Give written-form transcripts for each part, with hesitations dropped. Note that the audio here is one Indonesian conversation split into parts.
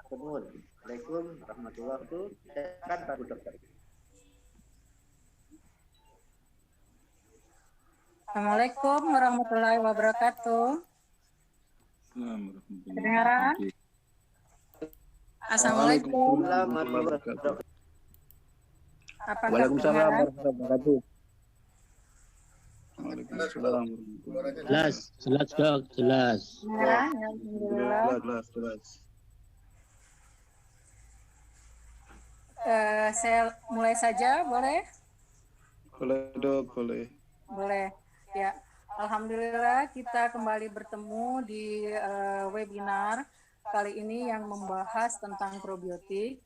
Assalamualaikum warahmatullahi wabarakatuh. Silakan Pak Dokter. Assalamualaikum warahmatullahi wabarakatuh. Kedengaran? Assalamualaikum. Apakah Waalaikumsalam kedengaran? warahmatullahi wabarakatuh. Jelas, jelas dok, jelas. Kedengaran? Alhamdulillah. Jelas. Saya mulai saja, boleh? Boleh dok, boleh. Boleh. Ya, alhamdulillah kita kembali bertemu di webinar kali ini yang membahas tentang probiotik.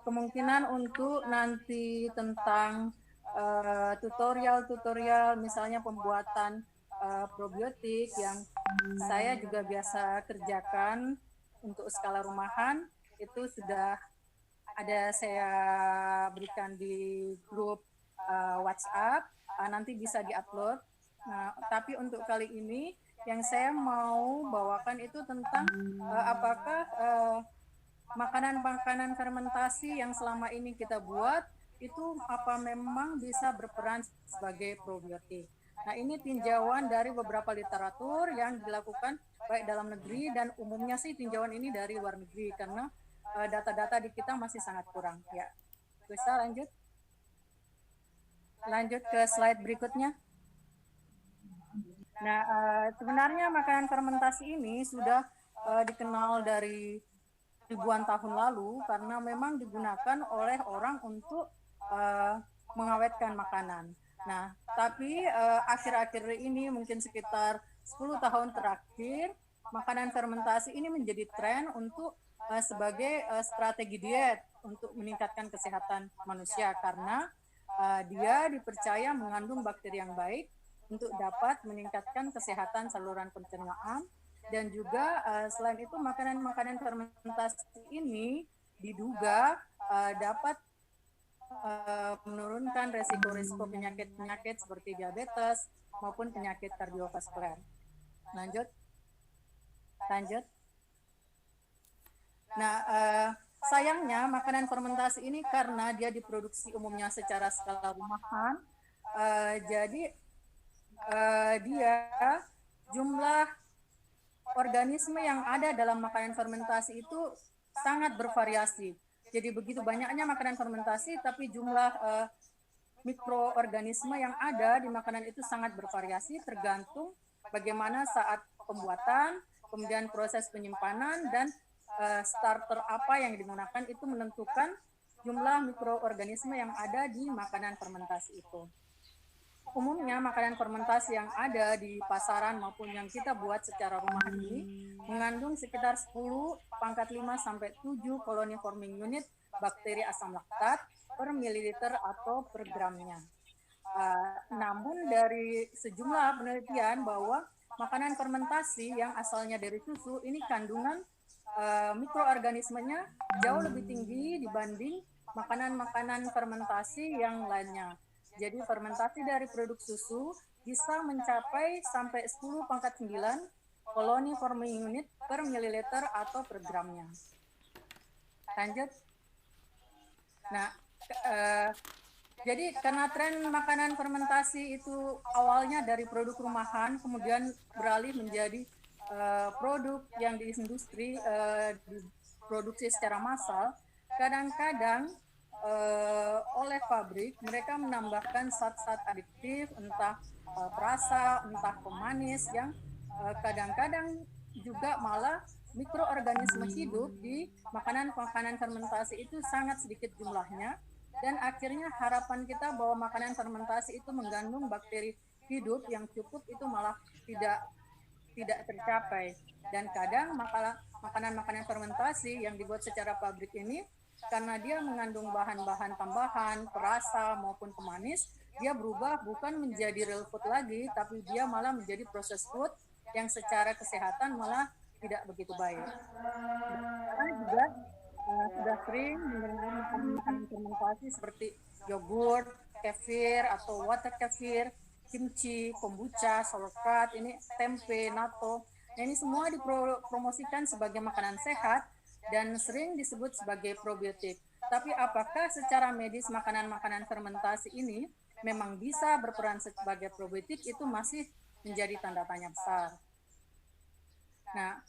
Kemungkinan untuk nanti tentang tutorial misalnya pembuatan probiotik yang saya juga biasa kerjakan untuk skala rumahan itu sudah ada saya berikan di grup WhatsApp, nanti bisa diupload. Nah, tapi untuk kali ini yang saya mau bawakan itu tentang apakah makanan-makanan fermentasi yang selama ini kita buat itu apa memang bisa berperan sebagai probiotik. Nah, ini tinjauan dari beberapa literatur yang dilakukan baik dalam negeri dan umumnya sih tinjauan ini dari luar negeri karena data-data di kita masih sangat kurang. Ya, bisa lanjut ke slide berikutnya. Nah, sebenarnya makanan fermentasi ini sudah dikenal dari ribuan tahun lalu karena memang digunakan oleh orang untuk mengawetkan makanan. Nah, tapi akhir-akhir ini mungkin sekitar 10 tahun terakhir, makanan fermentasi ini menjadi tren untuk sebagai strategi diet untuk meningkatkan kesehatan manusia karena dia dipercaya mengandung bakteri yang baik untuk dapat meningkatkan kesehatan saluran pencernaan dan juga selain itu makanan-makanan fermentasi ini diduga dapat menurunkan resiko-resiko penyakit-penyakit seperti diabetes maupun penyakit kardiovaskuler. Lanjut. Nah, sayangnya makanan fermentasi ini karena dia diproduksi umumnya secara skala rumahan, jadi dia jumlah organisme yang ada dalam makanan fermentasi itu sangat bervariasi. Jadi begitu banyaknya makanan fermentasi, tapi jumlah mikroorganisme yang ada di makanan itu sangat bervariasi tergantung bagaimana saat pembuatan, kemudian proses penyimpanan, dan starter apa yang digunakan itu menentukan jumlah mikroorganisme yang ada di makanan fermentasi itu. Umumnya makanan fermentasi yang ada di pasaran maupun yang kita buat secara rumahan ini mengandung sekitar 10 pangkat 5 sampai 7 koloni forming unit bakteri asam laktat per mililiter atau per gramnya. Namun dari sejumlah penelitian bahwa makanan fermentasi yang asalnya dari susu ini kandungan mikroorganismenya jauh lebih tinggi dibanding makanan-makanan fermentasi yang lainnya. Jadi fermentasi dari produk susu bisa mencapai sampai 10 pangkat 9 koloni forming unit per mililiter atau per gramnya. Lanjut. Nah, jadi karena tren makanan fermentasi itu awalnya dari produk rumahan, kemudian beralih menjadi produk yang di industri diproduksi secara massal, kadang-kadang oleh pabrik mereka menambahkan zat-zat adiktif, entah perasa, entah pemanis yang kadang-kadang juga malah mikroorganisme hidup di makanan-makanan fermentasi itu sangat sedikit jumlahnya dan akhirnya harapan kita bahwa makanan fermentasi itu mengandung bakteri hidup yang cukup itu malah tidak tercapai dan kadang makanan-makanan fermentasi yang dibuat secara pabrik ini karena dia mengandung bahan-bahan tambahan, perasa maupun pemanis, dia berubah bukan menjadi real food lagi, tapi dia malah menjadi proses food yang secara kesehatan malah tidak begitu baik. Karena juga sudah sering mendengar makanan-makanan fermentasi seperti yogurt, kefir atau water kefir, kimchi, kombucha, sauerkraut, ini tempe, natto. Nah, ini semua dipromosikan sebagai makanan sehat, dan sering disebut sebagai probiotik. Tapi apakah secara medis makanan-makanan fermentasi ini memang bisa berperan sebagai probiotik, itu masih menjadi tanda tanya besar. Nah,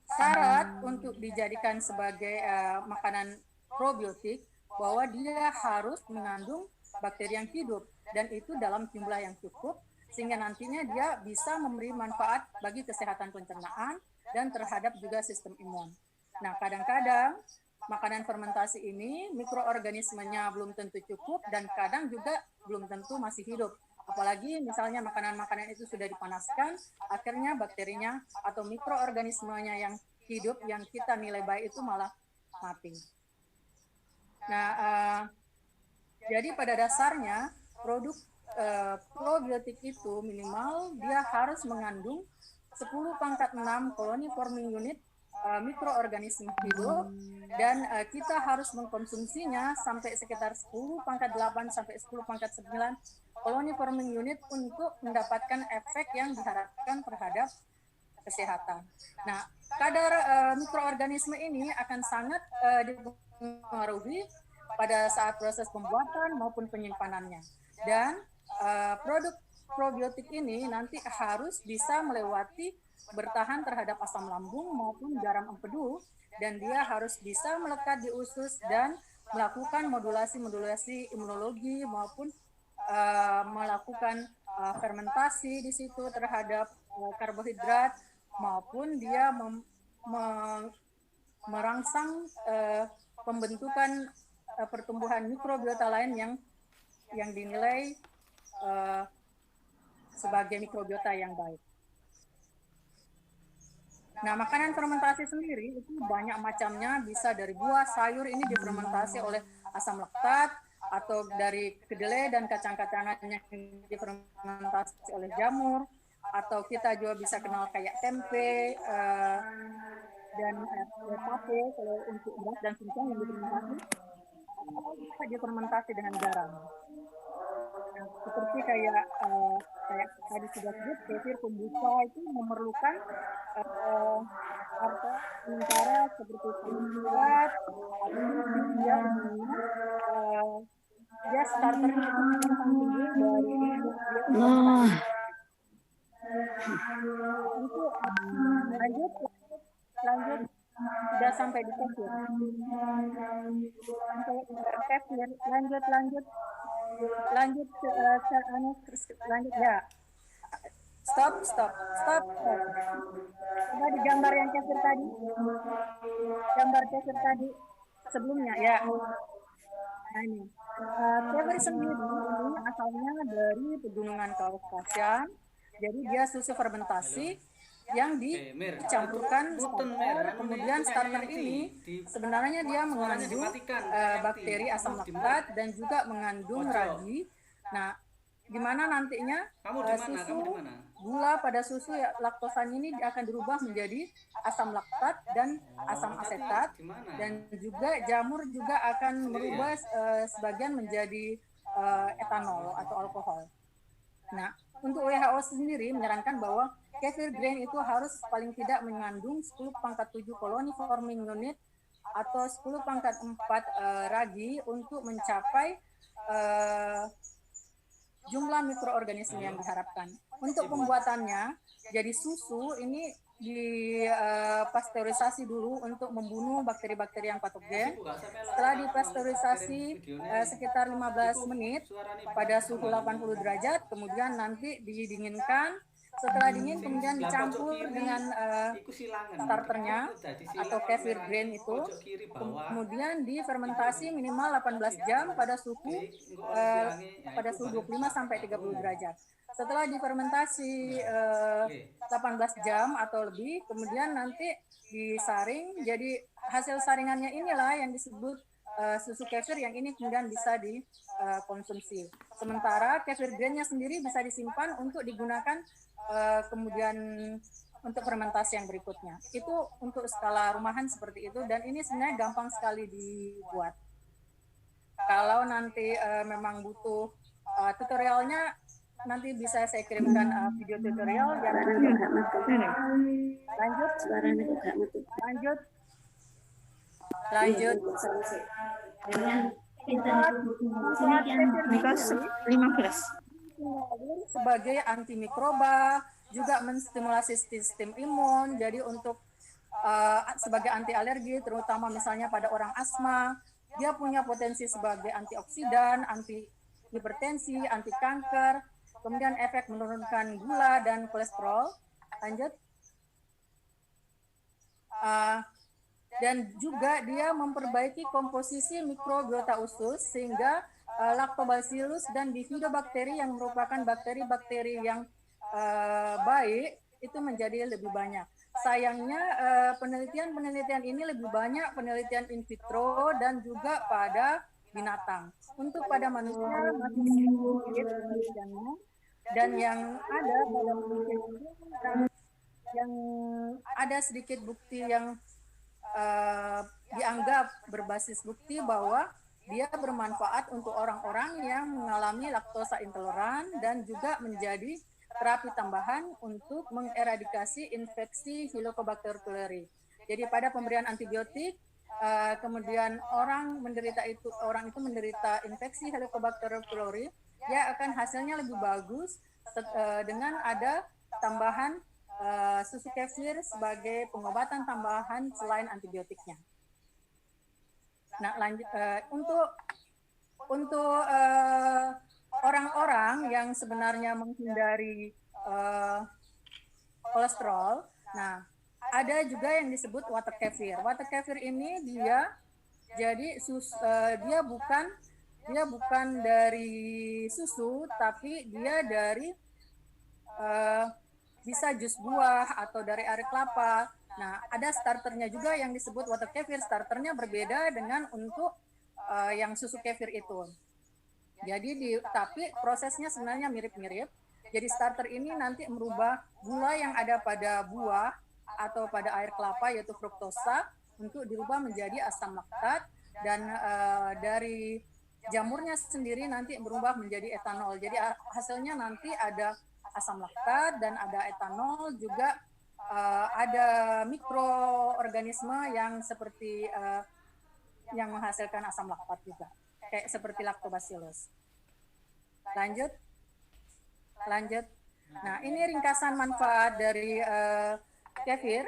syarat untuk dijadikan sebagai makanan probiotik bahwa dia harus mengandung bakteri yang hidup, dan itu dalam jumlah yang cukup, sehingga nantinya dia bisa memberi manfaat bagi kesehatan pencernaan dan terhadap juga sistem imun. Nah, kadang-kadang makanan fermentasi ini mikroorganismenya belum tentu cukup dan kadang juga belum tentu masih hidup. Apalagi misalnya makanan-makanan itu sudah dipanaskan, akhirnya bakterinya atau mikroorganismenya yang hidup yang kita nilai baik itu malah mati. Nah, jadi pada dasarnya produk probiotik itu minimal dia harus mengandung 10⁻⁶ koloni forming unit mikroorganisme hidup, dan kita harus mengkonsumsinya sampai sekitar 10⁻⁸ sampai 10⁻⁹ koloni forming unit untuk mendapatkan efek yang diharapkan terhadap kesehatan. Nah, kadar mikroorganisme ini akan sangat dipengaruhi pada saat proses pembuatan maupun penyimpanannya. Dan produk probiotik ini nanti harus bisa melewati bertahan terhadap asam lambung maupun garam empedu, dan dia harus bisa melekat di usus dan melakukan modulasi imunologi maupun melakukan fermentasi di situ terhadap karbohidrat, maupun dia merangsang pembentukan pertumbuhan mikrobiota lain yang dinilai sebagai mikrobiota yang baik. Nah, makanan fermentasi sendiri itu banyak macamnya, bisa dari buah, sayur ini difermentasi oleh asam laktat, atau dari kedelai dan kacang-kacangan yang difermentasi oleh jamur, atau kita juga bisa kenal kayak tempe dan tape kalau untuk beras dan singkong yang difermentasi, atau bisa difermentasi dengan garam. Nah, seperti kayak tadi sudah sebut, kefir, kombucha itu memerlukan sementara seperti kuat, dia starternya itu yang tinggi dari itu lanjut sudah sampai di kefir. Lanjut ya. Stop. Coba digambar yang kefir tadi. Gambar kefir tadi sebelumnya ya. Nah, ini. Kefir sendiri ini asalnya dari pegunungan Kaukasia. Jadi dia susu fermentasi yang dicampurkan starter. Kemudian starter ini sebenarnya dia mengandung bakteri asam laktat dan juga mengandung ragi. Nah, di mana nantinya gula pada susu laktosanya ini akan dirubah menjadi asam laktat dan asam asetat, dan juga jamur juga akan merubah sebagian menjadi etanol atau alkohol. Nah, untuk WHO sendiri menyarankan bahwa kefir grain itu harus paling tidak mengandung 10⁻⁷ koloni forming unit atau 10⁻⁴ ragi untuk mencapai jumlah mikroorganisme yang diharapkan. Untuk pembuatannya, jadi susu ini dipasteurisasi dulu untuk membunuh bakteri-bakteri yang patogen. Setelah dipasteurisasi sekitar 15 menit pada suhu 80 derajat, kemudian nanti didinginkan. Setelah dingin kemudian dicampur dengan starternya atau kefir grain itu, kemudian difermentasi minimal 18 jam pada suhu 25 sampai 30 derajat. Setelah difermentasi 18 jam atau lebih, kemudian nanti disaring. Jadi hasil saringannya inilah yang disebut susu kefir, yang ini kemudian bisa dikonsumsi. Sementara kefir grainnya sendiri bisa disimpan untuk digunakan kemudian untuk fermentasi yang berikutnya. Itu untuk skala rumahan seperti itu, dan ini sebenarnya gampang sekali dibuat. Kalau nanti memang butuh tutorialnya, nanti bisa saya kirimkan video tutorial. Lanjut. Lanjut. Sebagai antimikroba, juga menstimulasi sistem imun. Jadi untuk sebagai anti alergi, terutama misalnya pada orang asma, dia punya potensi sebagai antioksidan, anti hipertensi, anti kanker, kemudian efek menurunkan gula dan kolesterol. Lanjut. Dan juga dia memperbaiki komposisi mikrobiota usus sehingga Lactobacillus dan Bifidobacteri yang merupakan bakteri-bakteri yang baik itu menjadi lebih banyak. Sayangnya penelitian-penelitian ini lebih banyak penelitian in vitro dan juga pada binatang. Untuk pada manusia masih sedikit penelitiannya, dan yang ada pada manusia itu yang ada sedikit bukti yang dianggap berbasis bukti bahwa dia bermanfaat untuk orang-orang yang mengalami laktosa intoleran dan juga menjadi terapi tambahan untuk mengeradikasi infeksi Helicobacter pylori. Jadi pada pemberian antibiotik, kemudian orang itu menderita infeksi Helicobacter pylori, ya akan hasilnya lebih bagus dengan ada tambahan susu kefir sebagai pengobatan tambahan selain antibiotiknya. Nah, lanjut untuk orang-orang yang sebenarnya menghindari kolesterol, nah ada juga yang disebut water kefir. Water kefir ini dia bukan dari susu, tapi dia dari bisa jus buah atau dari ari kelapa. Nah, ada starternya juga yang disebut water kefir. Starternya berbeda dengan untuk yang susu kefir itu. Jadi tapi prosesnya sebenarnya mirip-mirip. Jadi starter ini nanti merubah gula yang ada pada buah atau pada air kelapa yaitu fruktosa untuk dirubah menjadi asam laktat, dan dari jamurnya sendiri nanti berubah menjadi etanol. Jadi hasilnya nanti ada asam laktat dan ada etanol, juga ada mikroorganisme yang seperti yang menghasilkan asam laktat juga, kayak seperti lactobacillus. Lanjut. Nah, ini ringkasan manfaat dari kefir.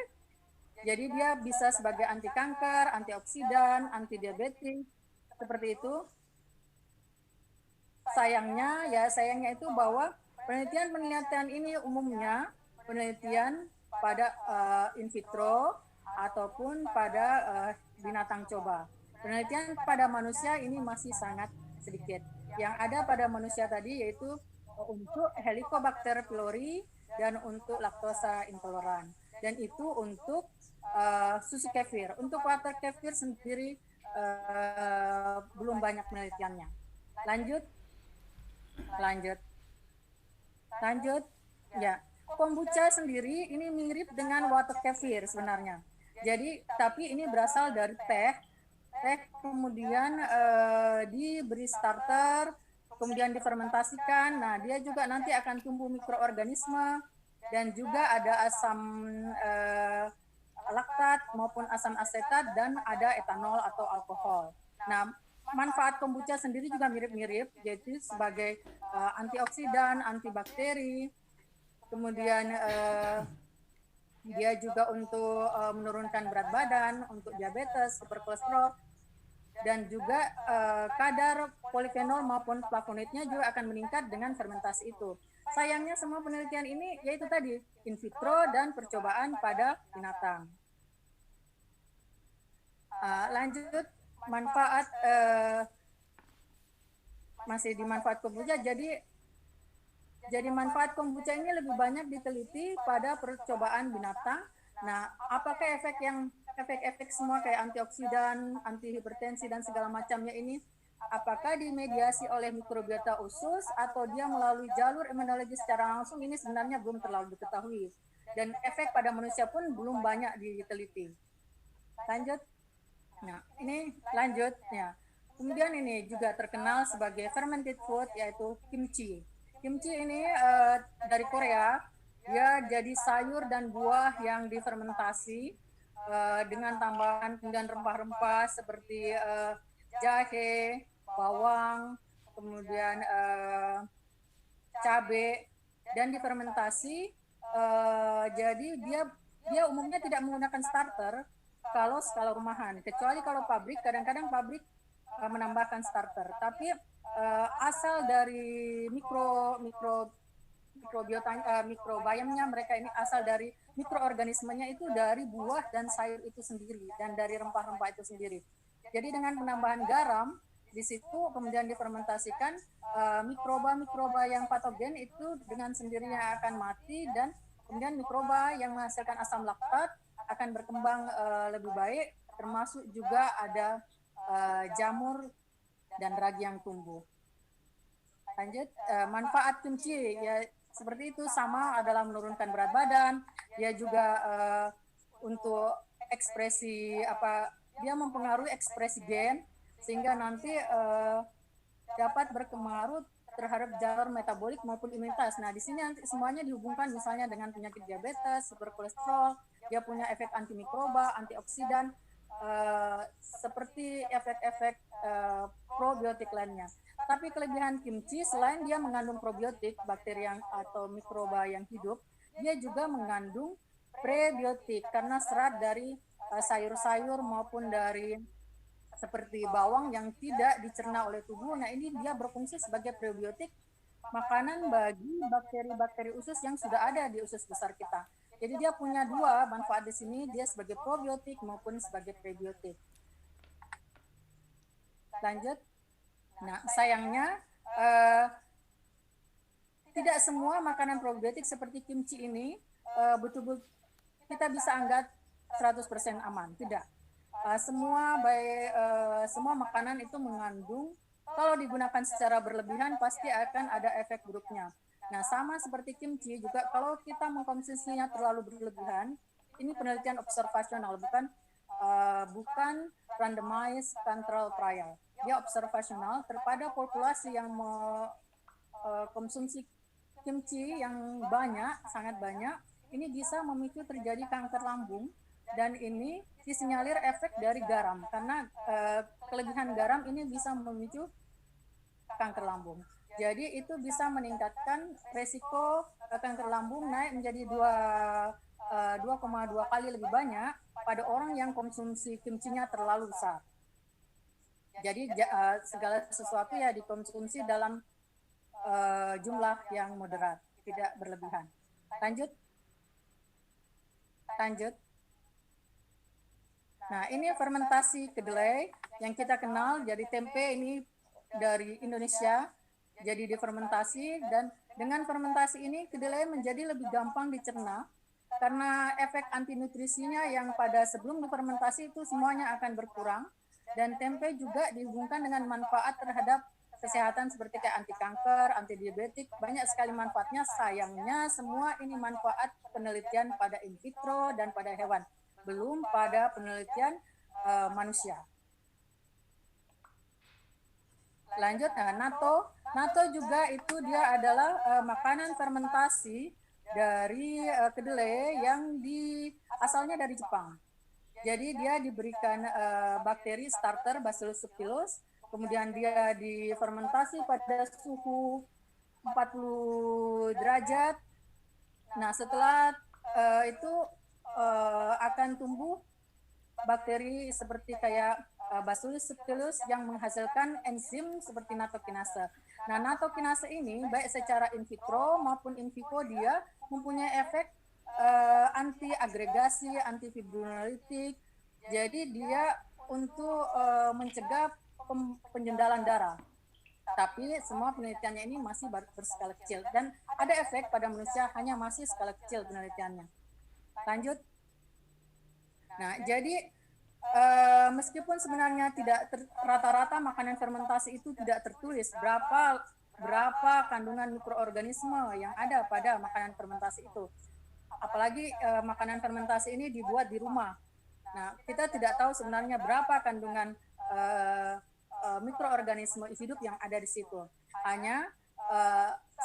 Jadi dia bisa sebagai anti kanker, antioksidan, anti diabetes, seperti itu. Sayangnya itu bahwa penelitian ini umumnya penelitian pada in vitro ataupun pada binatang coba. Penelitian pada manusia ini masih sangat sedikit. Yang ada pada manusia tadi yaitu untuk Helicobacter pylori dan untuk laktosa intoleran. Dan itu untuk susu kefir. Untuk water kefir sendiri belum banyak penelitiannya. Lanjut. Ya, kombucha sendiri ini mirip dengan water kefir sebenarnya. Jadi, tapi ini berasal dari teh kemudian diberi starter, kemudian difermentasikan. Nah, dia juga nanti akan tumbuh mikroorganisme, dan juga ada asam laktat maupun asam asetat, dan ada etanol atau alkohol. Nah, manfaat kombucha sendiri juga mirip-mirip, yaitu sebagai antioksidan, antibakteri, kemudian dia juga untuk menurunkan berat badan, untuk diabetes, hiperkolesterol, dan juga kadar polifenol maupun flavonoidnya juga akan meningkat dengan fermentasi itu. Sayangnya semua penelitian ini yaitu tadi in vitro dan percobaan pada binatang. Lanjut, manfaat masih di manfaat kombucha. Jadi manfaat kombucha ini lebih banyak diteliti pada percobaan binatang. Nah, apakah efek-efek semua kayak antioksidan, anti hipertensi dan segala macamnya ini, apakah dimediasi oleh mikrobiota usus atau dia melalui jalur imunologi secara langsung, ini sebenarnya belum terlalu diketahui. Dan efek pada manusia pun belum banyak diteliti. Lanjut. Nah, ini lanjut ya. Kemudian ini juga terkenal sebagai fermented food, yaitu kimchi. Kimchi ini dari Korea. Dia jadi sayur dan buah yang difermentasi dengan tambahan kemudian rempah-rempah seperti jahe, bawang, kemudian cabai, dan difermentasi. Jadi dia umumnya tidak menggunakan starter kalau skala rumahan, kecuali kalau pabrik, kadang-kadang pabrik menambahkan starter. Tapi asal dari mikrobiomnya mereka ini asal dari mikroorganismenya itu dari buah dan sayur itu sendiri dan dari rempah-rempah itu sendiri. Jadi dengan penambahan garam di situ kemudian difermentasikan, mikroba-mikroba yang patogen itu dengan sendirinya akan mati dan kemudian mikroba yang menghasilkan asam laktat akan berkembang lebih baik, termasuk juga ada jamur dan ragi yang tumbuh. Lanjut, manfaat kimchi ya seperti itu, sama adalah menurunkan berat badan, dia juga untuk ekspresi dia mempengaruhi ekspresi gen sehingga nanti dapat berpengaruh terhadap jalur metabolik maupun imunitas. Nah, di sini nanti semuanya dihubungkan misalnya dengan penyakit diabetes, superkolesterol, dia punya efek antimikroba, antioksidan, seperti efek-efek probiotik lainnya. Tapi kelebihan kimchi, selain dia mengandung probiotik, bakteri atau mikroba yang hidup, dia juga mengandung prebiotik karena serat dari sayur-sayur maupun dari seperti bawang yang tidak dicerna oleh tubuh. Nah, ini dia berfungsi sebagai prebiotik, makanan bagi bakteri-bakteri usus yang sudah ada di usus besar kita. Jadi dia punya dua manfaat di sini, dia sebagai probiotik maupun sebagai prebiotik. Lanjut. Nah, sayangnya tidak semua makanan probiotik seperti kimchi ini betul-betul kita bisa anggap 100% aman. Tidak. Semua makanan itu mengandung, kalau digunakan secara berlebihan pasti akan ada efek buruknya. Nah, sama seperti kimchi juga kalau kita mengkonsumsinya terlalu berlebihan, ini penelitian observasional, bukan randomized control trial. Dia observasional terhadap populasi yang mengkonsumsi kimchi yang banyak, sangat banyak, ini bisa memicu terjadi kanker lambung, dan ini disinyalir efek dari garam, karena kelebihan garam ini bisa memicu kanker lambung. Jadi itu bisa meningkatkan resiko kanker lambung naik menjadi 2,2 kali lebih banyak pada orang yang konsumsi kimchinya terlalu besar. Jadi segala sesuatu ya dikonsumsi dalam jumlah yang moderat, tidak berlebihan. Lanjut. Nah, ini fermentasi kedelai yang kita kenal. Jadi tempe ini dari Indonesia, jadi difermentasi, dan dengan fermentasi ini kedelai menjadi lebih gampang dicerna karena efek antinutrisinya yang pada sebelum difermentasi itu semuanya akan berkurang. Dan tempe juga dihubungkan dengan manfaat terhadap kesehatan seperti kayak anti kanker, anti diabetik, banyak sekali manfaatnya. Sayangnya semua ini manfaat penelitian pada in vitro dan pada hewan, belum pada penelitian manusia. Lanjut, natto juga itu dia adalah makanan fermentasi dari kedelai yang asalnya dari Jepang. Jadi dia diberikan bakteri starter Bacillus subtilis, kemudian dia difermentasi pada suhu 40 derajat. Nah, setelah itu akan tumbuh bakteri seperti kayak Bacillus subtilis yang menghasilkan enzim seperti natokinase. Nah, natokinase ini baik secara in vitro maupun in vivo dia mempunyai efek anti-agregasi, antifibrinolytik. Jadi dia untuk mencegah penjendalan darah. Tapi semua penelitiannya ini masih berskala kecil dan ada efek pada manusia, hanya masih skala kecil penelitiannya. Lanjut. Nah, jadi meskipun sebenarnya tidak rata-rata makanan fermentasi itu tidak tertulis berapa kandungan mikroorganisme yang ada pada makanan fermentasi itu. Apalagi makanan fermentasi ini dibuat di rumah. Nah, kita tidak tahu sebenarnya berapa kandungan mikroorganisme hidup yang ada di situ. Hanya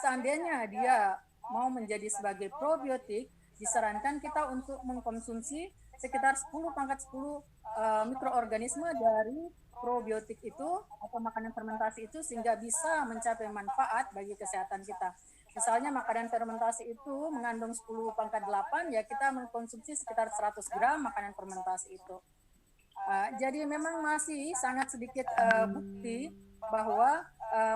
seandainya dia mau menjadi sebagai probiotik, disarankan kita untuk mengkonsumsi sekitar 10 pangkat 10 mikroorganisme dari probiotik itu atau makanan fermentasi itu sehingga bisa mencapai manfaat bagi kesehatan kita. Misalnya makanan fermentasi itu mengandung 10 pangkat 8, ya kita mengkonsumsi sekitar 100 gram makanan fermentasi itu. Jadi memang masih sangat sedikit bukti bahwa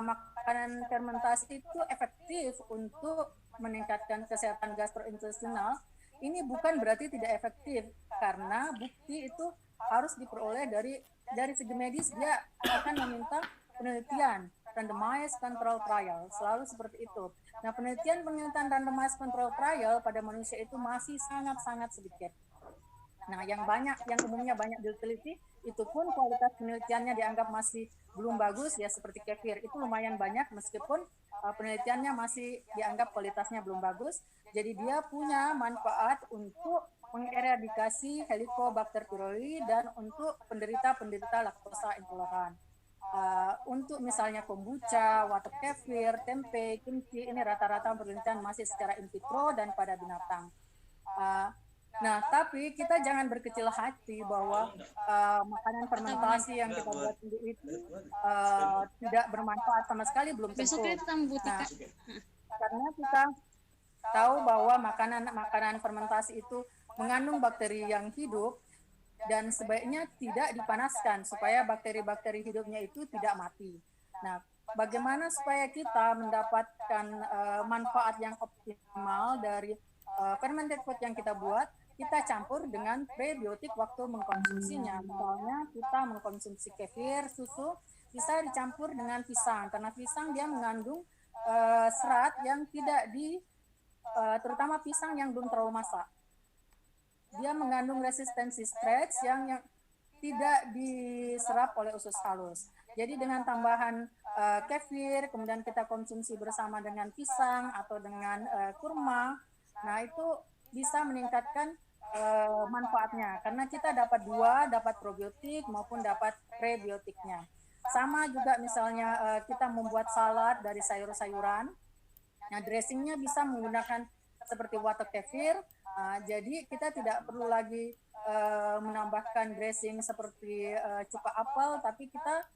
makanan fermentasi itu efektif untuk meningkatkan kesehatan gastrointestinal. Ini bukan berarti tidak efektif, karena bukti itu harus diperoleh dari segi medis. Dia akan meminta penelitian randomized control trial, selalu seperti itu. Nah, penelitian randomized control trial pada manusia itu masih sangat-sangat sedikit. Nah, yang umumnya banyak diteliti, itu pun kualitas penelitiannya dianggap masih belum bagus, ya seperti kefir. Itu lumayan banyak, meskipun penelitiannya masih dianggap kualitasnya belum bagus. Jadi dia punya manfaat untuk mengeradikasi Helicobacter pylori dan untuk penderita laktosa intoleran. Untuk misalnya kombucha, water kefir, tempe, kimchi, ini rata-rata penelitian masih secara in vitro dan pada binatang. Nah, tapi kita jangan berkecil hati bahwa makanan fermentasi yang kita buat sendiri itu tidak bermanfaat sama sekali, belum tentu. Nah, karena kita tahu bahwa makanan fermentasi itu mengandung bakteri yang hidup dan sebaiknya tidak dipanaskan supaya bakteri-bakteri hidupnya itu tidak mati. Nah, bagaimana supaya kita mendapatkan manfaat yang optimal dari fermented food yang kita buat? Kita campur dengan prebiotik waktu mengkonsumsinya. Misalnya kita mengkonsumsi kefir, susu, bisa dicampur dengan pisang, karena pisang dia mengandung serat yang tidak terutama pisang yang belum terlalu masak. Dia mengandung resistensi stretch yang tidak diserap oleh usus halus. Jadi dengan tambahan kefir, kemudian kita konsumsi bersama dengan pisang atau dengan kurma, nah itu bisa meningkatkan manfaatnya, karena kita dapat probiotik maupun dapat prebiotiknya. Sama juga misalnya kita membuat salad dari sayur-sayuran. Nah, dressingnya bisa menggunakan seperti water kefir. Jadi kita tidak perlu lagi menambahkan dressing seperti cuka apel, tapi kita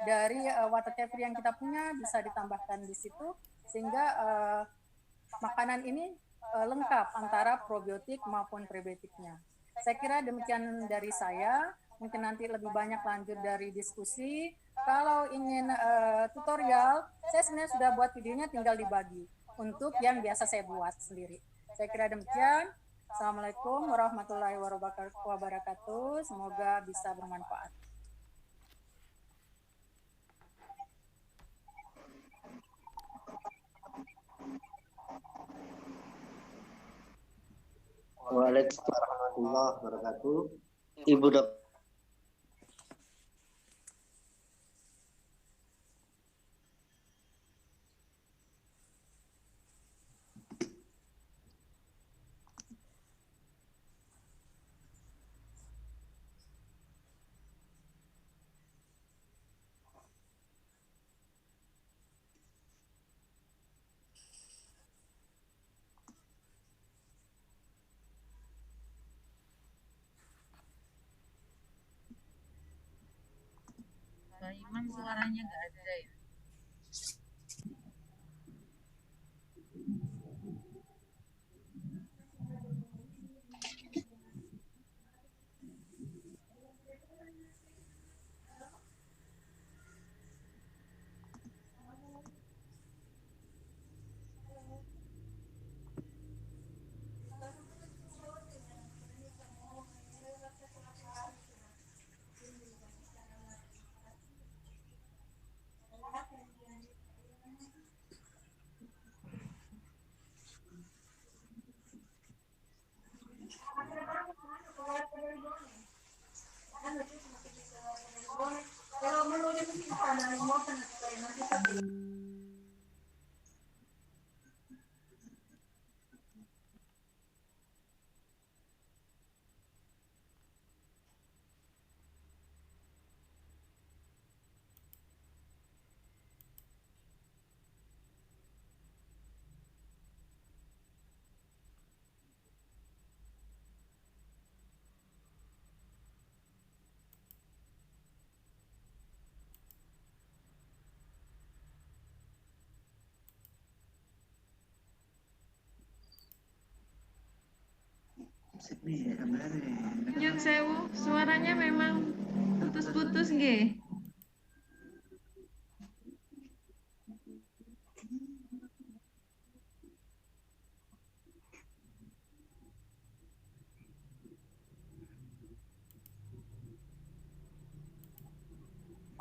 dari water kefir yang kita punya bisa ditambahkan di situ, sehingga makanan ini lengkap antara probiotik maupun prebiotiknya. Saya kira demikian dari saya. Mungkin nanti lebih banyak lanjut dari diskusi. Kalau ingin tutorial, saya sebenarnya sudah buat videonya, tinggal dibagi untuk yang biasa saya buat sendiri. Saya kira demikian. Assalamualaikum warahmatullahi wabarakatuh. Semoga bisa bermanfaat. Waalaikumsalam warahmatullahi wabarakatuh. Ibu Dok. Pak Iman suaranya nggak ada ya? Nyun sewu, suaranya memang putus-putus nggih.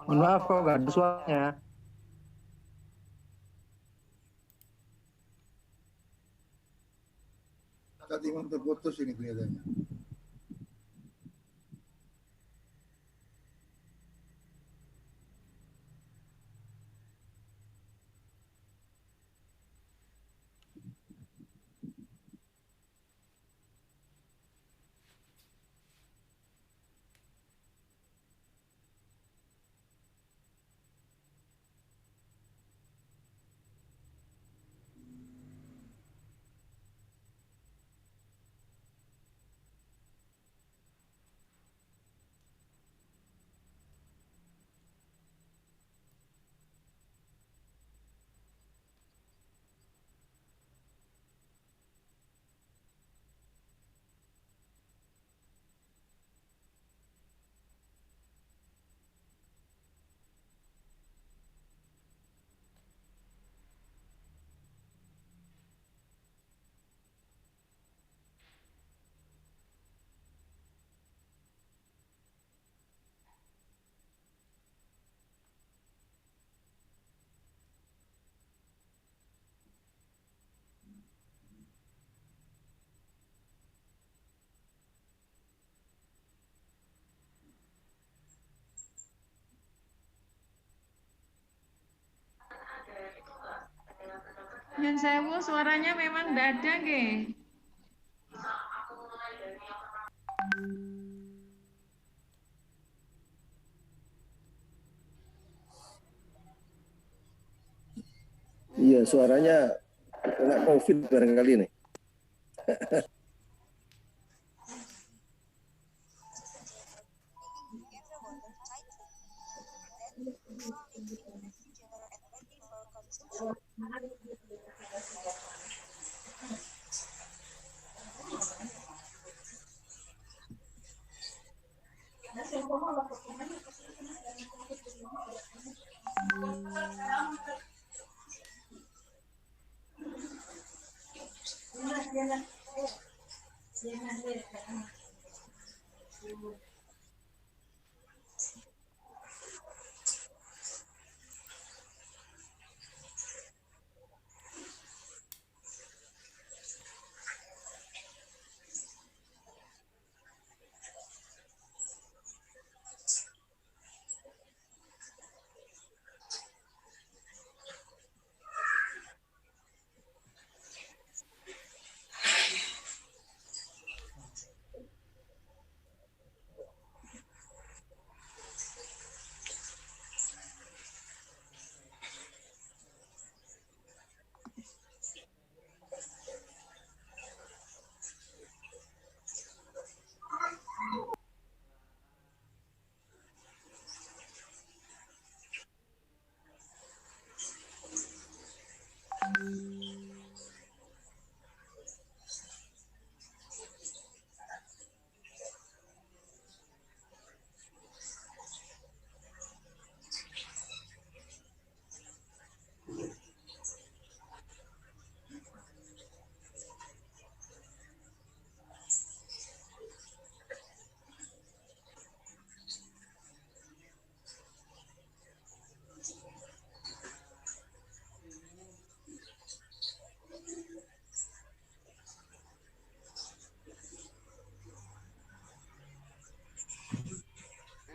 Mohon maaf kok nggak ada suaranya. Kak Imam terputus ini kelihatannya. Nyun sewu, suaranya memang nggak ada nggih. Iya, suaranya kena COVID barangkali nih.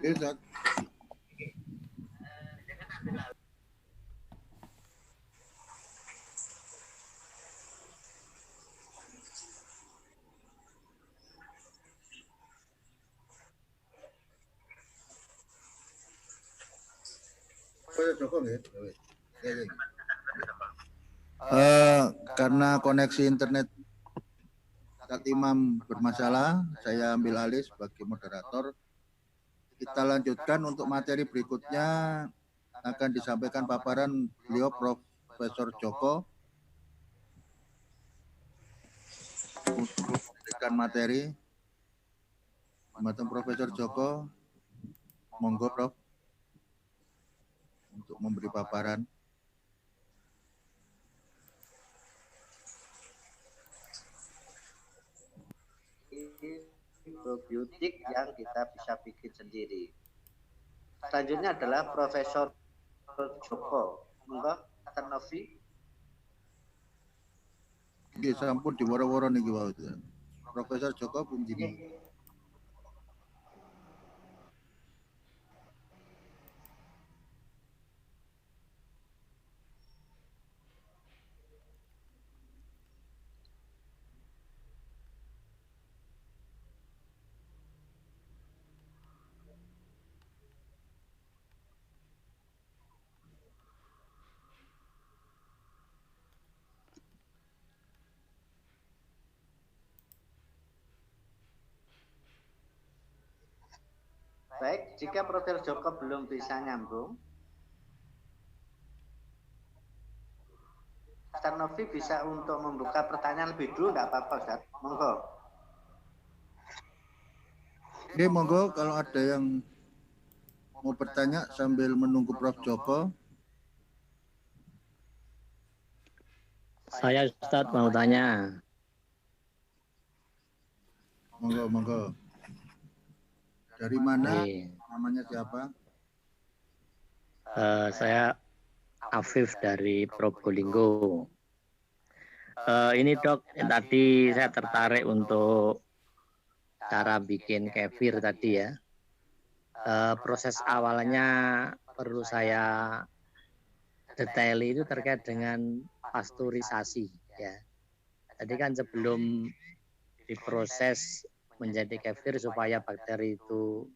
Iya, karena koneksi internet Kak Imam bermasalah, saya ambil alih sebagai moderator. Kita lanjutkan untuk materi berikutnya, akan disampaikan paparan beliau Profesor Joko untuk meneruskan materi. Jembatan Profesor Joko, monggo Prof untuk memberi paparan. Probiotik yang kita bisa bikin sendiri. Selanjutnya adalah Profesor Joko. Monggo, Dr. Novi. Nggih sampun diworo-woro niki wau. Profesor Joko pundi? Baik, jika Profesor Joko belum bisa nyambung, Dr. Novi bisa untuk membuka pertanyaan lebih dulu, nggak apa-apa, Ustaz. Monggo. Oke, monggo kalau ada yang mau bertanya sambil menunggu Prof Joko. Saya Ustadz mau tanya. Monggo, monggo. Dari mana? Nih, Namanya siapa? saya Afif dari Probolinggo. Ini dok, tadi saya tertarik untuk cara bikin kefir tadi ya. Proses awalnya perlu saya detaili itu terkait dengan pasteurisasi ya. Tadi kan sebelum diproses menjadi kefir supaya bakteri itu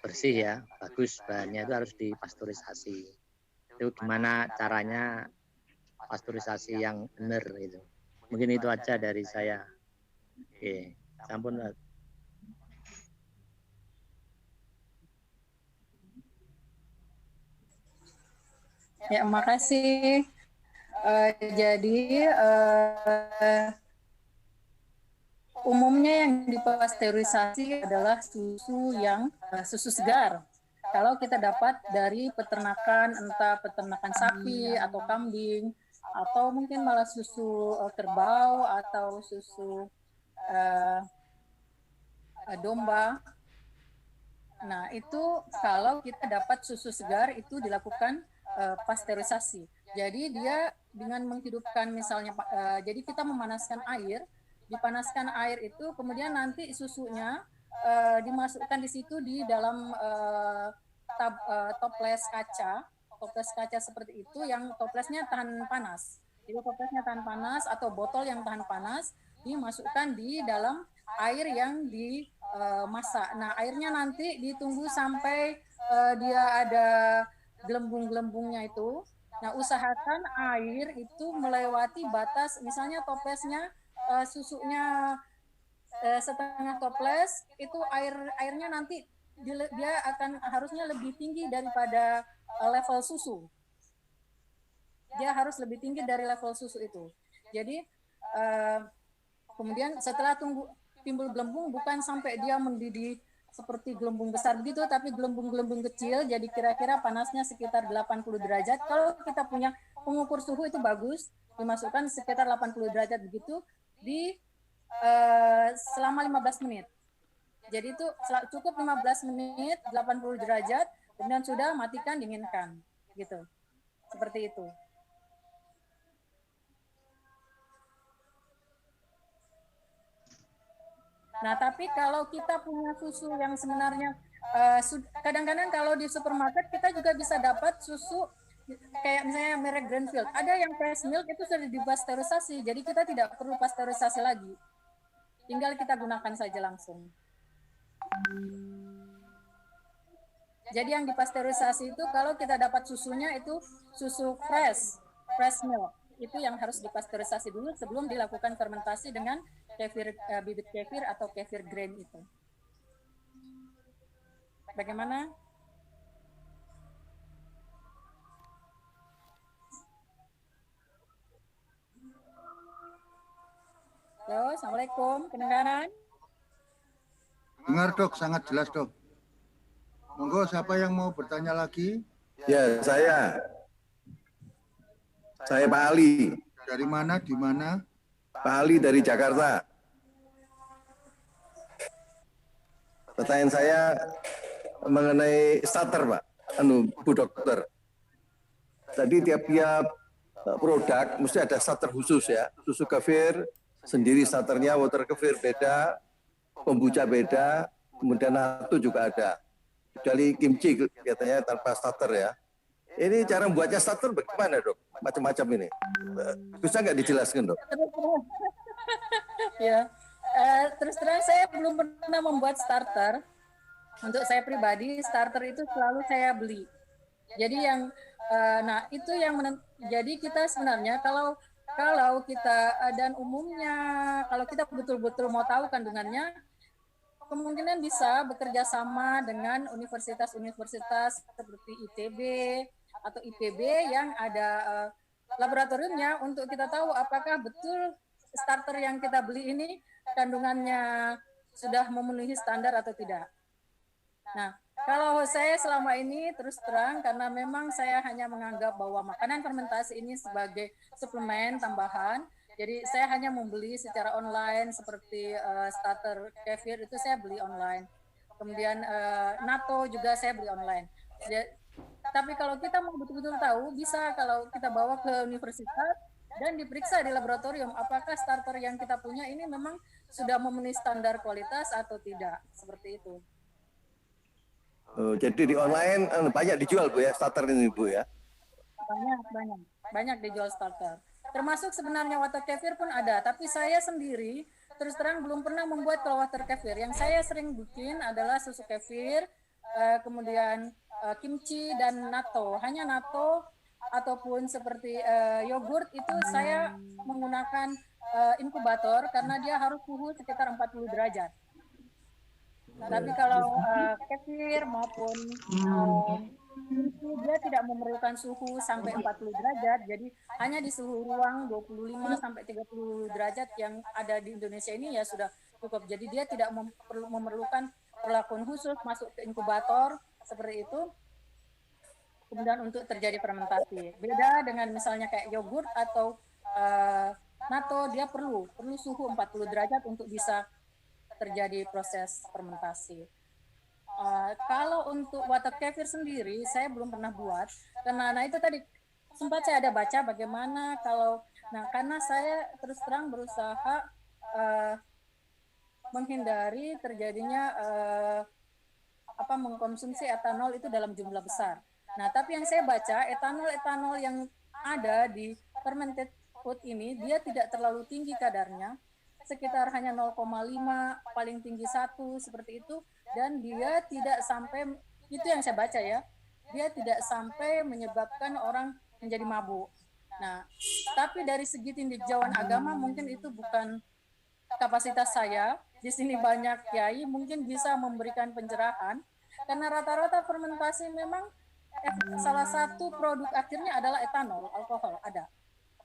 bersih ya, bagus bahannya itu harus dipasteurisasi. Itu gimana caranya pasteurisasi yang benar itu. Mungkin itu aja dari saya. Oke, sampun. Ya, makasih. Jadi umumnya yang dipasteurisasi adalah susu yang susu segar. Kalau kita dapat dari peternakan, entah peternakan sapi atau kambing, atau mungkin malah susu kerbau atau susu domba. Nah, itu kalau kita dapat susu segar itu dilakukan pasteurisasi. Jadi dia dengan menghidupkan misalnya, jadi kita memanaskan air, dipanaskan air itu, kemudian nanti susunya dimasukkan di situ di dalam toples kaca seperti itu, yang toplesnya tahan panas. Jadi toplesnya tahan panas atau botol yang tahan panas dimasukkan di dalam air yang dimasak. Nah, airnya nanti ditunggu sampai dia ada gelembung-gelembungnya itu. Nah, usahakan air itu melewati batas, misalnya toplesnya susunya setengah toples, itu airnya nanti dia akan harusnya lebih tinggi daripada level susu. Dia harus lebih tinggi dari level susu itu. Jadi kemudian setelah timbul gelembung, bukan sampai dia mendidih seperti gelembung besar begitu, tapi gelembung-gelembung kecil, jadi kira-kira panasnya sekitar 80 derajat. Kalau kita punya pengukur suhu itu bagus, dimasukkan sekitar 80 derajat begitu, selama 15 menit. Jadi itu cukup 15 menit, 80 derajat, kemudian sudah matikan, dinginkan. Gitu. Seperti itu. Nah, tapi kalau kita punya susu yang sebenarnya kadang-kadang kalau di supermarket kita juga bisa dapat susu kayak misalnya merek Greenfield. Ada yang fresh milk itu sudah dipasteurisasi, jadi kita tidak perlu pasteurisasi lagi. Tinggal kita gunakan saja langsung. Jadi yang dipasteurisasi itu kalau kita dapat susunya itu susu fresh milk. Itu yang harus dipasteurisasi dulu sebelum dilakukan fermentasi dengan kefir, bibit kefir atau kefir grain itu. Bagaimana? Halo? Halo, Assalamualaikum. Kedengaran? Dengar dok, sangat jelas dok. Monggo siapa yang mau bertanya lagi? Ya, saya Pak Ali. Dari mana, di mana? Pak Ali dari Jakarta. Pertanyaan saya mengenai starter, Pak. Bu Dokter. Tadi tiap-tiap produk mesti ada starter khusus ya. Susu kefir sendiri starternya, water kefir beda, kombucha beda, kemudian natto juga ada. Kecuali kimchi katanya tanpa starter ya. Ini cara membuatnya starter bagaimana dok? Macam-macam ini. Bisa nggak dijelaskan dok? Ya, terus terang saya belum pernah membuat starter. Untuk saya pribadi, starter itu selalu saya beli. Jadi yang, nah itu yang jadi kita sebenarnya kalau kita dan umumnya kalau kita betul-betul mau tahu kandungannya, kemungkinan bisa bekerja sama dengan universitas-universitas seperti ITB atau IPB yang ada laboratoriumnya untuk kita tahu apakah betul starter yang kita beli ini kandungannya sudah memenuhi standar atau tidak. Nah, kalau saya selama ini terus terang karena memang saya hanya menganggap bahwa makanan fermentasi ini sebagai suplemen tambahan, jadi saya hanya membeli secara online seperti starter kefir itu saya beli online. Kemudian natto juga saya beli online. Tapi kalau kita mau betul-betul tahu, bisa kalau kita bawa ke universitas dan diperiksa di laboratorium apakah starter yang kita punya ini memang sudah memenuhi standar kualitas atau tidak, seperti itu. Oh, jadi di online banyak dijual Bu ya starter ini Bu ya? Banyak dijual starter. Termasuk sebenarnya water kefir pun ada, tapi saya sendiri terus terang belum pernah membuat kalau water kefir. Yang saya sering bikin adalah susu kefir, kemudian kimchi dan natto. Hanya natto ataupun seperti yogurt itu saya menggunakan inkubator karena dia harus suhu sekitar 40 derajat. Tapi kalau kefir maupun dia tidak memerlukan suhu sampai 40 derajat, jadi hanya di suhu ruang 25 sampai 30 derajat yang ada di Indonesia ini ya sudah cukup. Jadi dia tidak memerlukan perlakuan khusus masuk ke inkubator seperti itu. Kemudian untuk terjadi fermentasi. Beda dengan misalnya kayak yogurt atau natto, dia perlu suhu 40 derajat untuk bisa terjadi proses fermentasi. Kalau untuk water kefir sendiri, saya belum pernah buat. Karena itu tadi sempat saya ada baca bagaimana kalau, karena saya terus terang berusaha menghindari terjadinya mengkonsumsi etanol itu dalam jumlah besar. Nah, tapi yang saya baca etanol yang ada di fermented food ini dia tidak terlalu tinggi kadarnya, sekitar hanya 0,5, paling tinggi 1 seperti itu, dan dia tidak sampai, itu yang saya baca ya, dia tidak sampai menyebabkan orang menjadi mabuk. Nah, tapi dari segi tinjauan agama mungkin itu bukan kapasitas saya. Di sini banyak kiai mungkin bisa memberikan pencerahan, karena rata-rata fermentasi memang salah satu produk akhirnya adalah etanol, alkohol, ada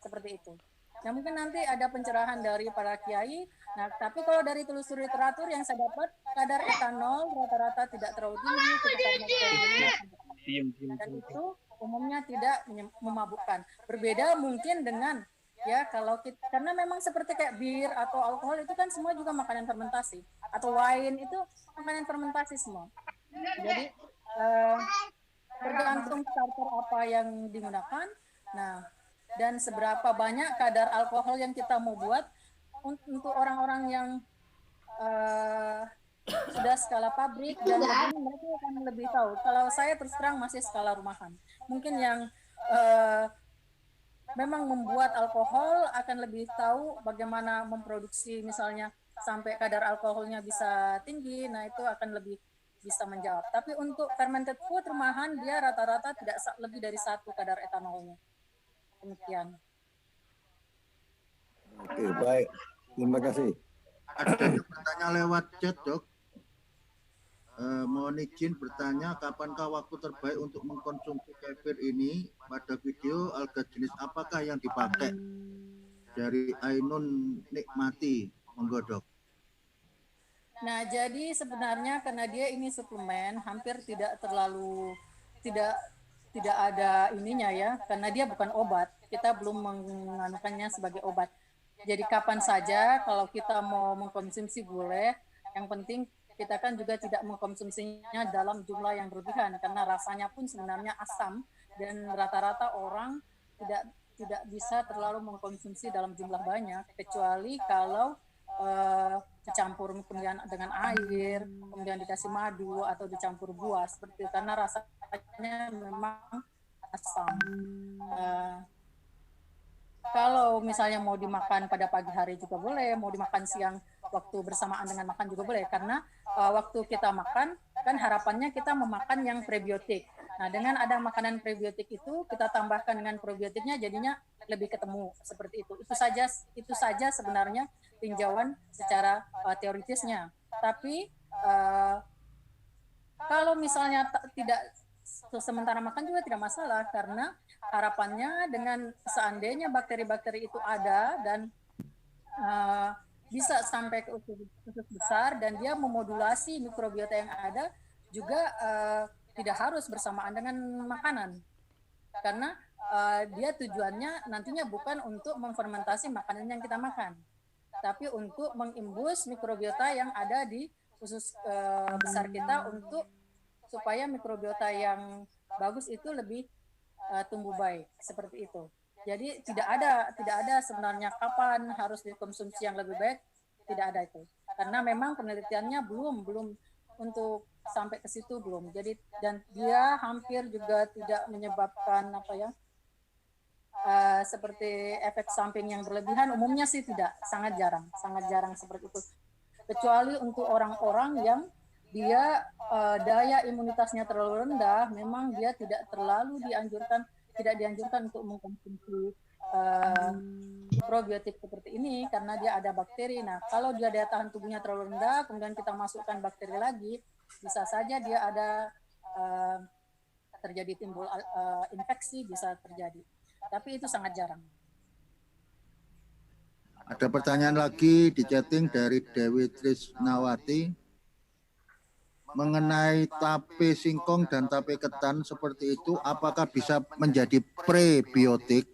seperti itu. Nah, mungkin nanti ada pencerahan dari para kiai. Nah, tapi kalau dari telusur literatur yang saya dapat, kadar etanol rata-rata tidak terlalu tinggi, dan itu umumnya tidak memabukkan. Berbeda mungkin dengan ya kalau kita, karena memang seperti kayak bir atau alkohol itu kan semua juga makanan fermentasi, atau wine itu makanan fermentasi semua. Jadi tergantung starter apa yang digunakan. Nah, dan seberapa banyak kadar alkohol yang kita mau buat untuk orang-orang yang sudah skala pabrik dan mereka akan lebih tahu. Kalau saya terus terang masih skala rumahan. Mungkin yang memang membuat alkohol akan lebih tahu bagaimana memproduksi misalnya sampai kadar alkoholnya bisa tinggi. Nah, itu akan lebih bisa menjawab. Tapi untuk fermented food rumahan dia rata-rata tidak lebih dari 1 kadar etanolnya. Demikian. Oke, baik. Terima kasih. Ada yang bertanya lewat chat, Dok. Mohon izin bertanya, kapankah waktu terbaik untuk mengkonsumsi kefir ini? Pada video alga jenis apakah yang dipakai? Dari Ainun Nikmati. Monggo dok. Nah, jadi sebenarnya karena dia ini suplemen, hampir tidak tidak ada ininya ya, karena dia bukan obat. Kita belum menganukannya sebagai obat. Jadi kapan saja kalau kita mau mengkonsumsi boleh. Yang penting kita kan juga tidak mengkonsumsinya dalam jumlah yang berlebihan karena rasanya pun sebenarnya asam dan rata-rata orang tidak bisa terlalu mengkonsumsi dalam jumlah banyak kecuali kalau dicampur kemudian dengan air, kemudian dikasih madu atau dicampur buah seperti itu karena rasanya memang asam. Kalau misalnya mau dimakan pada pagi hari juga boleh, mau dimakan siang waktu bersamaan dengan makan juga boleh karena waktu kita makan kan harapannya kita memakan yang prebiotik. Nah, dengan ada makanan prebiotik itu kita tambahkan dengan probiotiknya jadinya lebih ketemu seperti itu. Itu saja sebenarnya tinjauan secara teoritisnya. Tapi kalau misalnya tidak sementara makan juga tidak masalah karena harapannya dengan seandainya bakteri-bakteri itu ada dan bisa sampai ke usus besar dan dia memodulasi mikrobiota yang ada juga tidak harus bersamaan dengan makanan karena dia tujuannya nantinya bukan untuk memfermentasi makanan yang kita makan tapi untuk mengimbus mikrobiota yang ada di usus besar kita untuk supaya mikrobiota yang bagus itu lebih tumbuh baik seperti itu. Jadi tidak ada sebenarnya kapan harus dikonsumsi yang lebih baik, tidak ada itu. Karena memang penelitiannya belum untuk sampai ke situ belum. Jadi dan dia hampir juga tidak menyebabkan seperti efek samping yang berlebihan. Umumnya sih tidak, sangat jarang seperti itu. Kecuali untuk orang-orang yang dia daya imunitasnya terlalu rendah, memang dia tidak dianjurkan untuk mengkonsumsi probiotik seperti ini karena dia ada bakteri. Nah, kalau dia daya tahan tubuhnya terlalu rendah, kemudian kita masukkan bakteri lagi, bisa saja dia ada terjadi timbul infeksi, bisa terjadi. Tapi itu sangat jarang. Ada pertanyaan lagi di chatting dari Dewi Trisnawati. Mengenai tape singkong dan tape ketan seperti itu, apakah bisa menjadi prebiotik?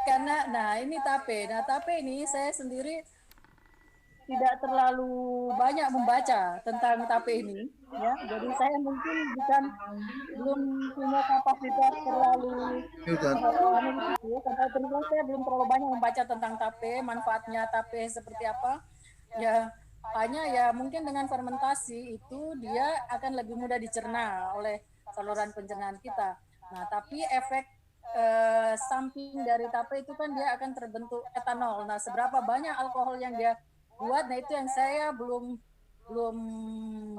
Karena ini tape. Nah, tape ini saya sendiri tidak terlalu banyak membaca tentang tape ini, ya. Jadi saya mungkin belum punya kapasitas terlalu karena saya belum terlalu banyak membaca tentang tape, manfaatnya tape seperti apa. Ya, hanya ya mungkin dengan fermentasi itu dia akan lebih mudah dicerna oleh saluran pencernaan kita. Nah, tapi efek samping dari tape itu kan dia akan terbentuk etanol. Nah, seberapa banyak alkohol yang dia buat, nah itu yang saya belum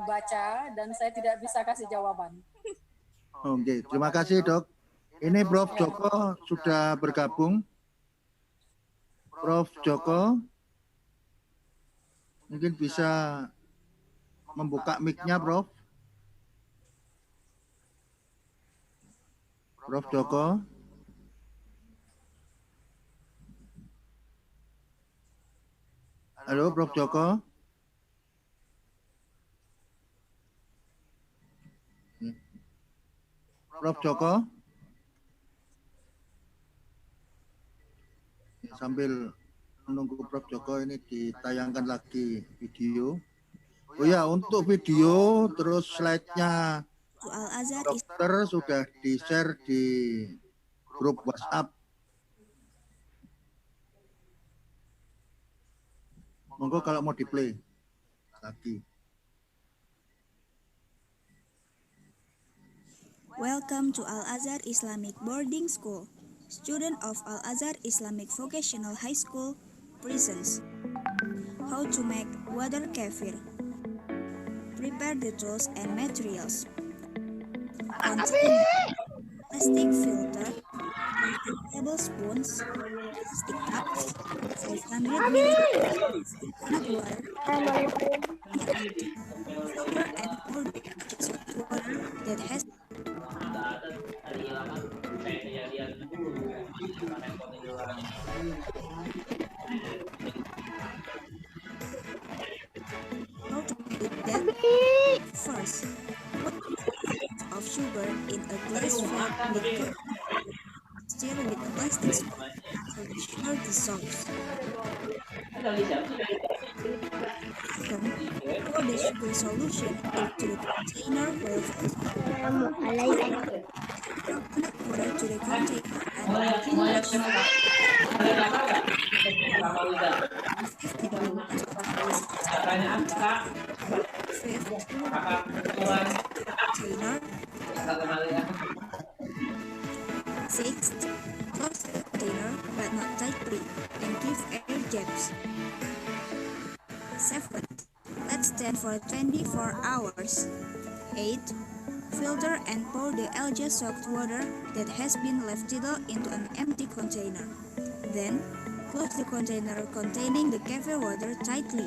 baca dan saya tidak bisa kasih jawaban. Oke, terima kasih dok. Ini Prof. Joko sudah bergabung. Prof. Joko, mungkin bisa membuka mic-nya, Prof. Prof. Joko. Halo, Prof. Joko. Prof. Joko. Sambil menunggu Prof. Joko ini ditayangkan lagi video. Oh ya, untuk video terus slide-nya dokter sudah di-share di grup WhatsApp. Monggo kalau mau di-play lagi. Welcome to Al-Azhar Islamic Boarding School. Student of Al-Azhar Islamic Vocational High School presents how to make water kefir. Prepare the tools and materials. Contain plastic filter, tablespoons, plastic cups, 500 ml coconut water, filter and cool just water that has liquid. Stir with a plastic spoon until the sugar dissolves. Then, pour the sugar solution into the container well filled. Coconut water to the container and continue to Sixth, close the container but not tightly and give air gaps. Seventh, let stand for 24 hours. 8. Filter and pour the algae-soaked water that has been left idle into an empty container. Then, close the container containing the kefir water tightly.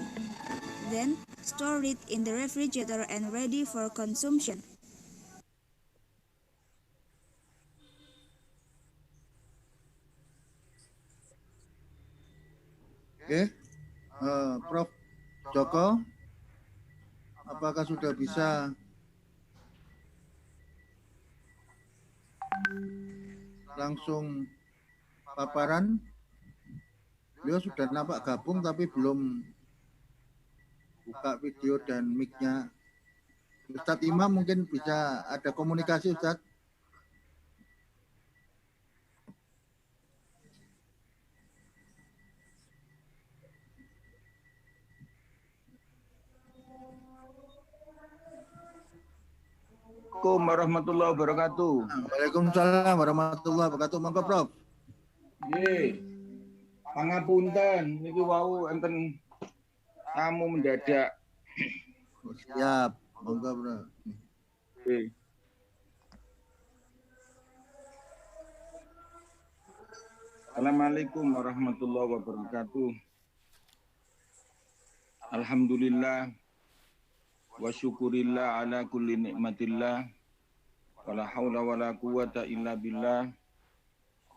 Then, store it in the refrigerator and ready for consumption. Oke, Prof. Joko, apakah sudah bisa langsung paparan? Beliau sudah nampak gabung tapi belum buka video dan mic-nya. Ustadz Imam mungkin bisa ada komunikasi, Ustadz. Assalamualaikum warahmatullahi wabarakatuh. Waalaikumsalam warahmatullahi wabarakatuh. Monggo, Prof. Nggih. Pangapunten niki wau enten tamu mendadak. Siap. Monggo, Prof. Nggih. Assalamualaikum warahmatullahi wabarakatuh. Alhamdulillah wa syukurillah ala kulli nikmatillah wala haula wala quwata illa billah.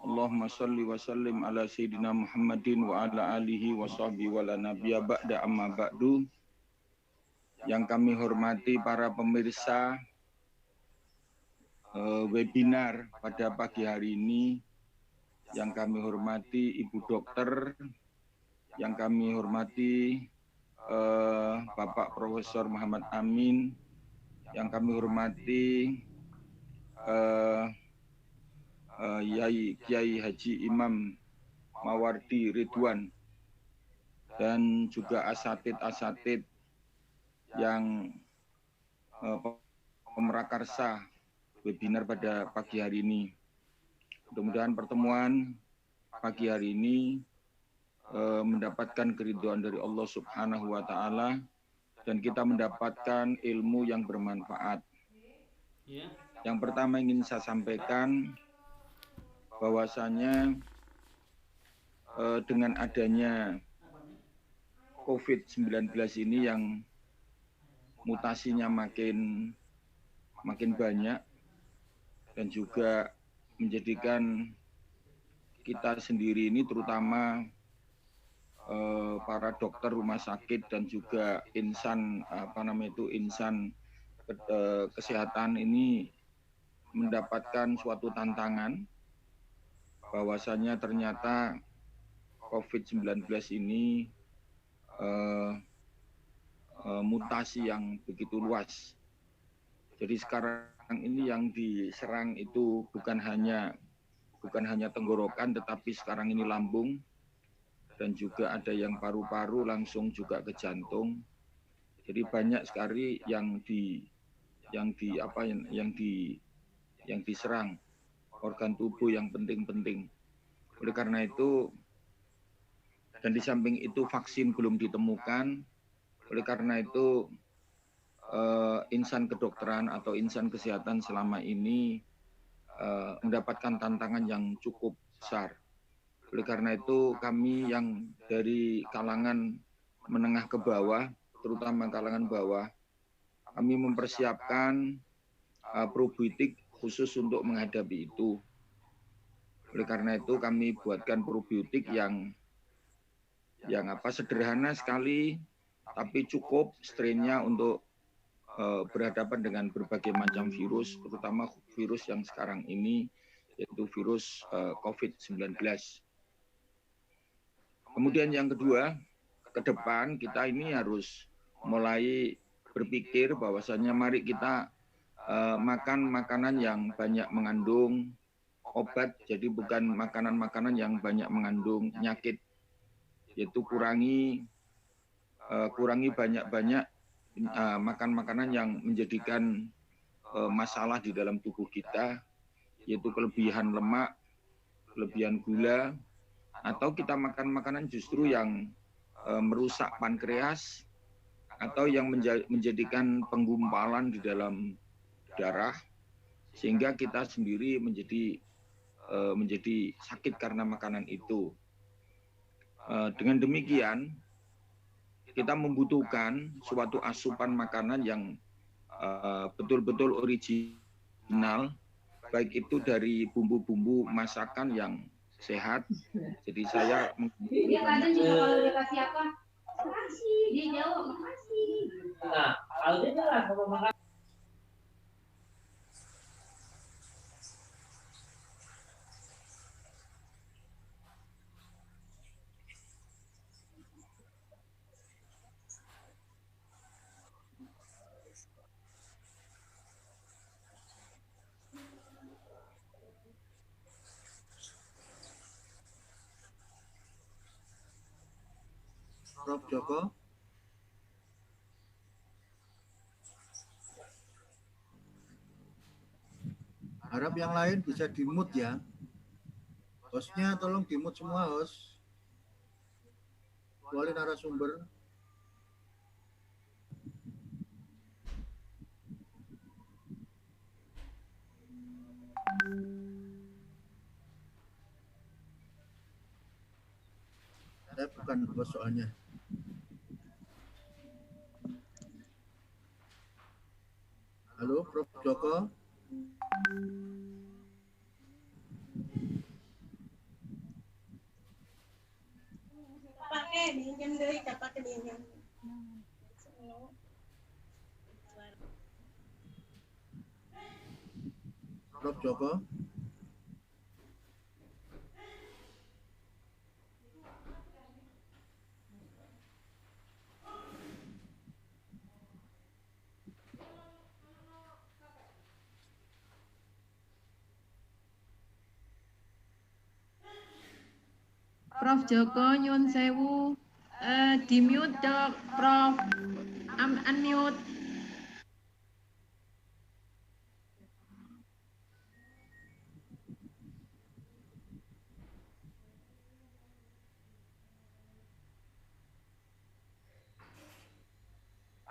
Allahumma shalli wa sallim ala sayyidina Muhammadin wa ala alihi wa sahbihi wa la nabiyya ba'da amma ba'du. Yang kami hormati para pemirsa webinar pada pagi hari ini, yang kami hormati Ibu Dokter, yang kami hormati Bapak Profesor Muhammad Amin, yang kami hormati Kiai Haji Imam Mawardi Ridwan, dan juga asatid yang pemrakarsa webinar pada pagi hari ini. Mudah-mudahan pertemuan pagi hari ini mendapatkan keridhaan dari Allah Subhanahu wa Ta'ala, dan kita mendapatkan ilmu yang bermanfaat. Yang pertama ingin saya sampaikan bahwasanya dengan adanya COVID-19 ini yang mutasinya makin banyak dan juga menjadikan kita sendiri ini, terutama para dokter rumah sakit dan juga insan insan kesehatan ini mendapatkan suatu tantangan, bahwasanya ternyata COVID-19 ini mutasi yang begitu luas. Jadi sekarang ini yang diserang itu bukan hanya tenggorokan, tetapi sekarang ini lambung, dan juga ada yang paru-paru, langsung juga ke jantung. Jadi banyak sekali yang diserang organ tubuh yang penting-penting. Oleh karena itu, dan di samping itu vaksin belum ditemukan. Oleh karena itu insan kedokteran atau insan kesehatan selama ini mendapatkan tantangan yang cukup besar. Oleh karena itu kami yang dari kalangan menengah ke bawah, terutama kalangan bawah, kami mempersiapkan probiotik khusus untuk menghadapi itu. Oleh karena itu kami buatkan probiotik yang sederhana sekali, tapi cukup strainnya untuk berhadapan dengan berbagai macam virus, terutama virus yang sekarang ini, yaitu virus COVID-19. Kemudian yang kedua, ke depan kita ini harus mulai berpikir bahwasannya mari kita makan makanan yang banyak mengandung obat, jadi bukan makanan-makanan yang banyak mengandung penyakit, yaitu kurangi banyak-banyak makan makanan yang menjadikan masalah di dalam tubuh kita, yaitu kelebihan lemak, kelebihan gula, atau kita makan makanan justru yang merusak pankreas atau yang menjadikan penggumpalan di dalam darah sehingga kita sendiri menjadi sakit karena makanan itu. Dengan demikian kita membutuhkan suatu asupan makanan yang betul-betul original, baik itu dari bumbu-bumbu masakan yang sehat. Jadi saya Dia kadang juga kalau dikasih apa? Makasih, dia jawab makasih. Nah, kalau dia jelas kalau makan. Prof. Joko. Harap yang lain bisa di-mute ya. Hostnya tolong di-mute semua host. Kecuali narasumber. Saya bukan host soalnya. Halo, Prof. Joko. Pakai diinjam deh, pakai diinjam. Prof. Joko. Prof Joko nyun sewu, di mute dok, Prof. Unmute.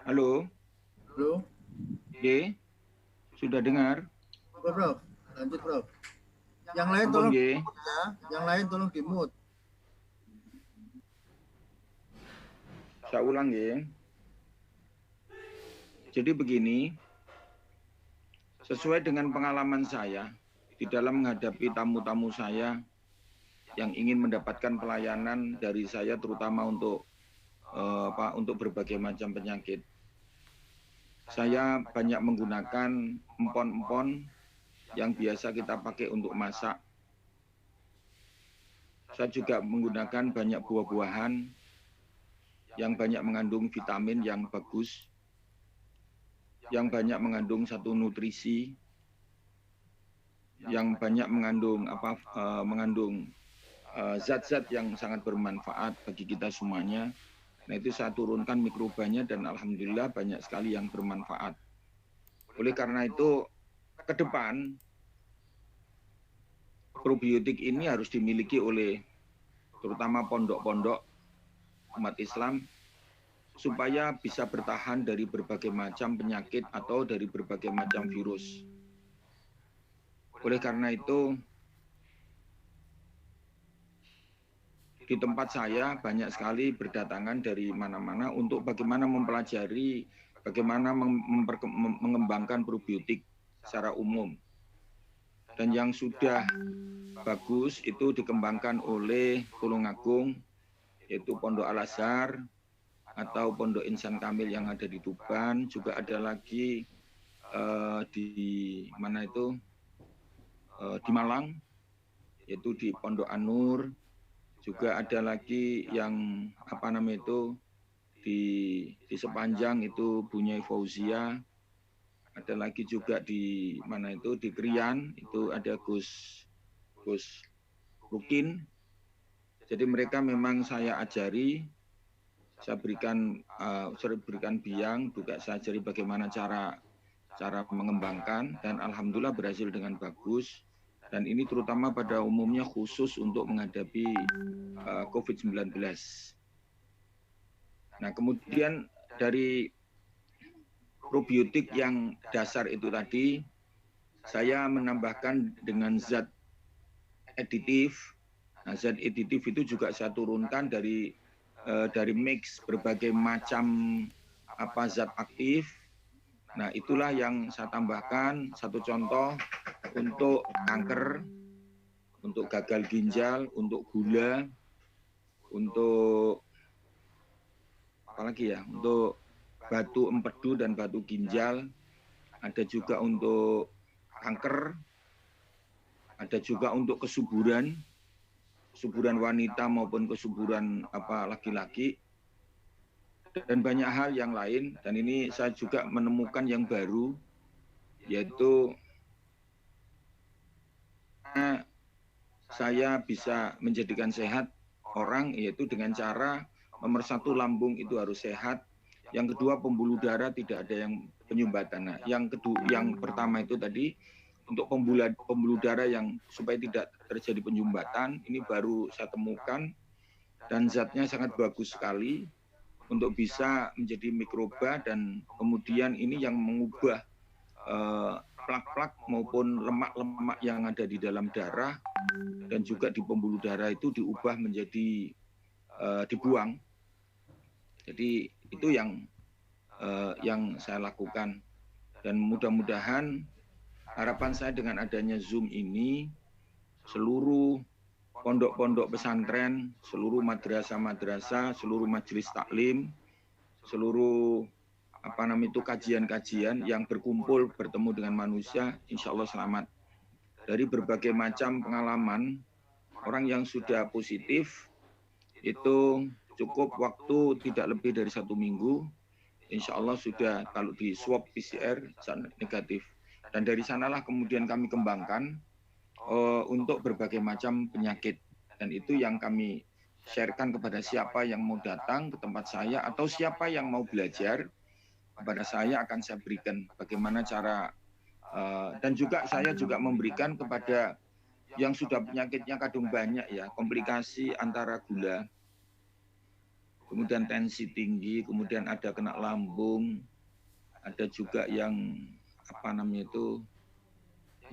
Halo. Halo. Oke. Sudah dengar? Prof. Lanjut, Prof. Yang lain tolong di-mute ya. Yang lain tolong di-mute. Saya ulang ya. Jadi begini, sesuai dengan pengalaman saya di dalam menghadapi tamu-tamu saya yang ingin mendapatkan pelayanan dari saya, terutama untuk berbagai macam penyakit. Saya banyak menggunakan empon-empon yang biasa kita pakai untuk masak. Saya juga menggunakan banyak buah-buahan yang banyak mengandung vitamin yang bagus, yang banyak mengandung satu nutrisi, yang banyak mengandung zat-zat yang sangat bermanfaat bagi kita semuanya. Nah, itu saya turunkan mikrobanya dan alhamdulillah banyak sekali yang bermanfaat. Oleh karena itu, ke depan probiotik ini harus dimiliki oleh terutama pondok-pondok umat Islam supaya bisa bertahan dari berbagai macam penyakit atau dari berbagai macam virus. Oleh karena itu, di tempat saya banyak sekali berdatangan dari mana-mana untuk bagaimana mempelajari, bagaimana mengembangkan probiotik secara umum. Dan yang sudah bagus itu dikembangkan oleh Tulungagung, yaitu Pondok Al-Azhar, atau Pondok Insan Kamil yang ada di Tuban, juga ada lagi di mana itu di Malang, yaitu di Pondok Anur, juga ada lagi yang apa namanya itu di Sepanjang itu Bunyai Fauzia, ada lagi juga di mana itu di Krian itu ada Gus Rukin. Jadi mereka memang saya ajari, saya berikan biang, juga saya ajari bagaimana cara mengembangkan, dan alhamdulillah berhasil dengan bagus. Dan ini terutama pada umumnya khusus untuk menghadapi COVID-19. Nah, kemudian dari probiotik yang dasar itu tadi, saya menambahkan dengan zat aditif. Nah, zat aditif itu juga saya turunkan dari mix berbagai macam zat aktif. Nah, itulah yang saya tambahkan. Satu contoh untuk kanker, untuk gagal ginjal, untuk gula, untuk apa lagi ya? Untuk batu empedu dan batu ginjal. Ada juga untuk kanker. Ada juga untuk kesuburan wanita maupun kesuburan laki-laki. Dan banyak hal yang lain, dan ini saya juga menemukan yang baru, yaitu saya bisa menjadikan sehat orang, yaitu dengan cara nomor satu, lambung itu harus sehat, yang kedua pembuluh darah tidak ada yang penyumbatan. Nah, yang pertama itu tadi untuk pembuluh darah yang supaya tidak terjadi penyumbatan, ini baru saya temukan, dan zatnya sangat bagus sekali untuk bisa menjadi mikroba, dan kemudian ini yang mengubah plak-plak maupun lemak-lemak yang ada di dalam darah dan juga di pembuluh darah itu diubah menjadi dibuang. Jadi itu yang saya lakukan, dan mudah-mudahan harapan saya dengan adanya Zoom ini, seluruh pondok-pondok pesantren, seluruh madrasah-madrasah, seluruh majelis taklim, seluruh kajian-kajian yang berkumpul bertemu dengan manusia, insya Allah selamat. Dari berbagai macam pengalaman, orang yang sudah positif itu cukup waktu tidak lebih dari 1 minggu, insya Allah sudah kalau di swab PCR negatif. Dan dari sanalah kemudian kami kembangkan untuk berbagai macam penyakit, dan itu yang kami sharekan kepada siapa yang mau datang ke tempat saya atau siapa yang mau belajar kepada saya, akan saya berikan bagaimana cara, dan juga saya juga memberikan kepada yang sudah penyakitnya kadung banyak ya, komplikasi antara gula, kemudian tensi tinggi, kemudian ada kena lambung, ada juga yang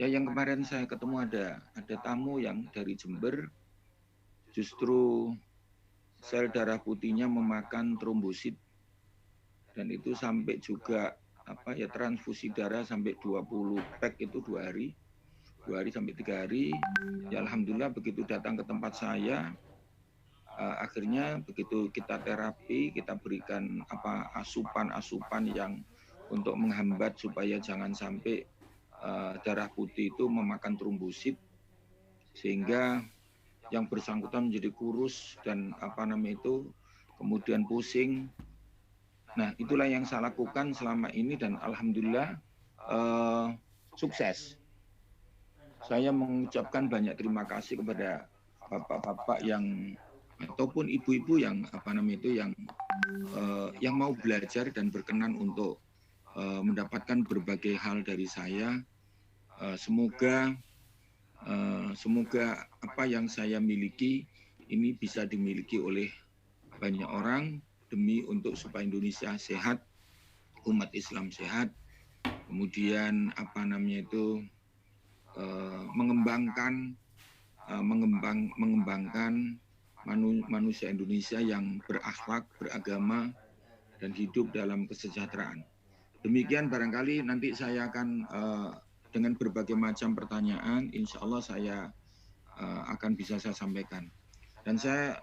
yang kemarin saya ketemu ada tamu yang dari Jember, justru sel darah putihnya memakan trombosit, dan itu sampai juga transfusi darah sampai 20 pack itu 2 hari sampai 3 hari. Ya alhamdulillah begitu datang ke tempat saya, akhirnya begitu kita terapi, kita berikan asupan yang untuk menghambat supaya jangan sampai darah putih itu memakan trombosit, sehingga yang bersangkutan menjadi kurus dan kemudian pusing. Nah, itulah yang saya lakukan selama ini, dan alhamdulillah sukses. Saya mengucapkan banyak terima kasih kepada bapak-bapak yang ataupun ibu-ibu yang yang mau belajar dan berkenan untuk mendapatkan berbagai hal dari saya. Semoga apa yang saya miliki ini bisa dimiliki oleh banyak orang, demi untuk supaya Indonesia sehat, umat Islam sehat, kemudian mengembangkan manusia Indonesia yang berakhlak, beragama, dan hidup dalam kesejahteraan. Demikian barangkali nanti saya akan dengan berbagai macam pertanyaan, insya Allah saya akan bisa saya sampaikan. Dan saya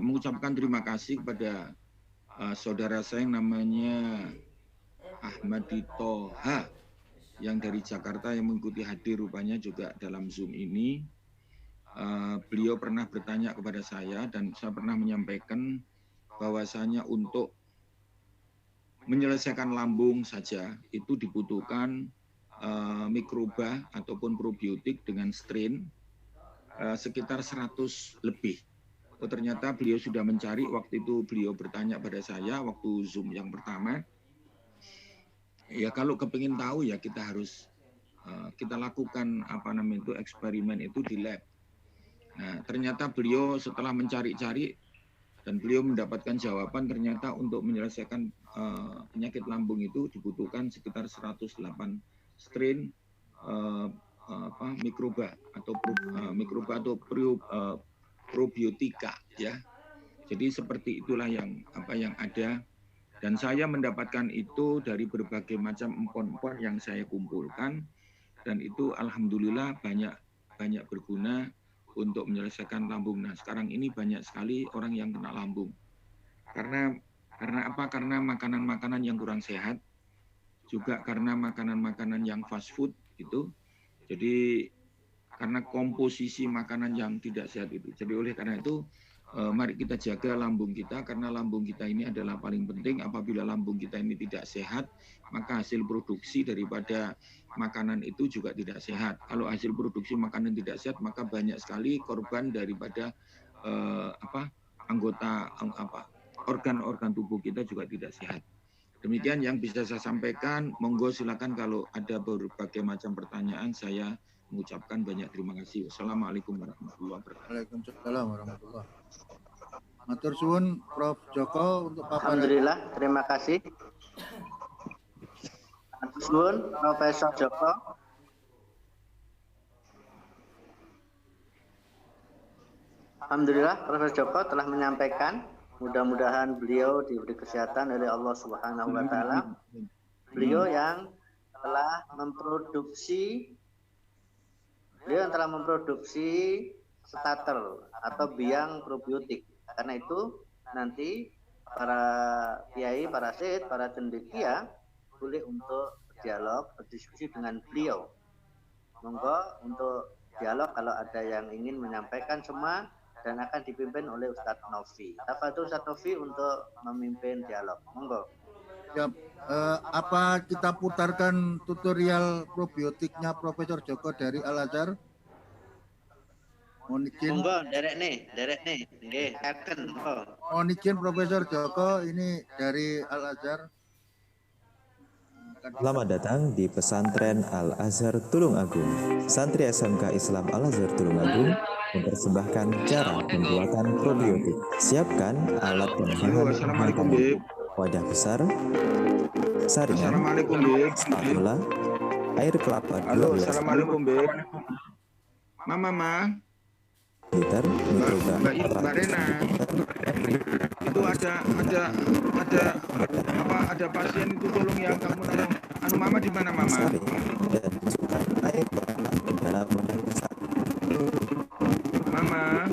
mengucapkan terima kasih kepada saudara saya yang namanya Ahmadi Toha yang dari Jakarta yang mengikuti hadir rupanya juga dalam Zoom ini. Beliau pernah bertanya kepada saya dan saya pernah menyampaikan bahwasanya untuk menyelesaikan lambung saja itu dibutuhkan mikroba ataupun probiotik dengan strain sekitar 100 lebih. Oh, ternyata beliau sudah mencari, waktu itu beliau bertanya pada saya waktu Zoom yang pertama. Ya kalau kepingin tahu ya kita harus kita lakukan eksperimen itu di lab. Nah, ternyata beliau setelah mencari-cari dan beliau mendapatkan jawaban ternyata untuk menyelesaikan penyakit lambung itu dibutuhkan sekitar 108 strain mikroba atau probiotika ya. Jadi seperti itulah yang ada, dan saya mendapatkan itu dari berbagai macam empon-empon yang saya kumpulkan, dan itu alhamdulillah banyak berguna untuk menyelesaikan lambung. Nah, sekarang ini banyak sekali orang yang kena lambung. Karena apa? Karena makanan-makanan yang kurang sehat, juga karena makanan-makanan yang fast food itu. Jadi karena komposisi makanan yang tidak sehat itu. Jadi oleh karena itu mari kita jaga lambung kita, karena lambung kita ini adalah paling penting. Apabila lambung kita ini tidak sehat, maka hasil produksi daripada makanan itu juga tidak sehat. Kalau hasil produksi makanan tidak sehat, maka banyak sekali korban daripada organ-organ tubuh kita juga tidak sehat. Demikian yang bisa saya sampaikan. Monggo silakan kalau ada berbagai macam pertanyaan, saya mengucapkan banyak terima kasih. Wassalamualaikum warahmatullahi wabarakatuh. Waalaikumsalam warahmatullahi wabarakatuh. Matur suwun Prof Joko untuk paparan. Alhamdulillah, terima kasih. Matur suwun Profesor Joko. Alhamdulillah, Profesor Joko telah menyampaikan. Mudah-mudahan beliau diberi kesehatan oleh Allah Subhanahu wa Ta'ala. Beliau yang telah memproduksi starter atau biang probiotik. Karena itu nanti para kiai, para syekh, para cendekia boleh untuk dialog, berdiskusi dengan beliau. Monggo untuk dialog kalau ada yang ingin menyampaikan semua, dan akan dipimpin oleh Ustadz Novi. Tafadhol Ustadz Novi untuk memimpin dialog. Monggo. Ya, apa kita putarkan tutorial probiotiknya Profesor Joko dari Al-Azhar? Monggo, derek nih. Nggih, akan. Mohon izin Profesor Joko ini dari Al-Azhar. Selamat datang di pesantren Al-Azhar Tulungagung. Santri SMK Islam Al-Azhar Tulungagung mempersembahkan cara pembuatan probiotik. Siapkan alat dan bahan makanan, wadah besar, saringan, spatula, air kelapa 12 liter, mikroba Mbak Rena, itu ada pasien itu, tolong ya kamu tolong. Mama di mana Mama? Dan masukkan air ke dalam wadah besar. Mama.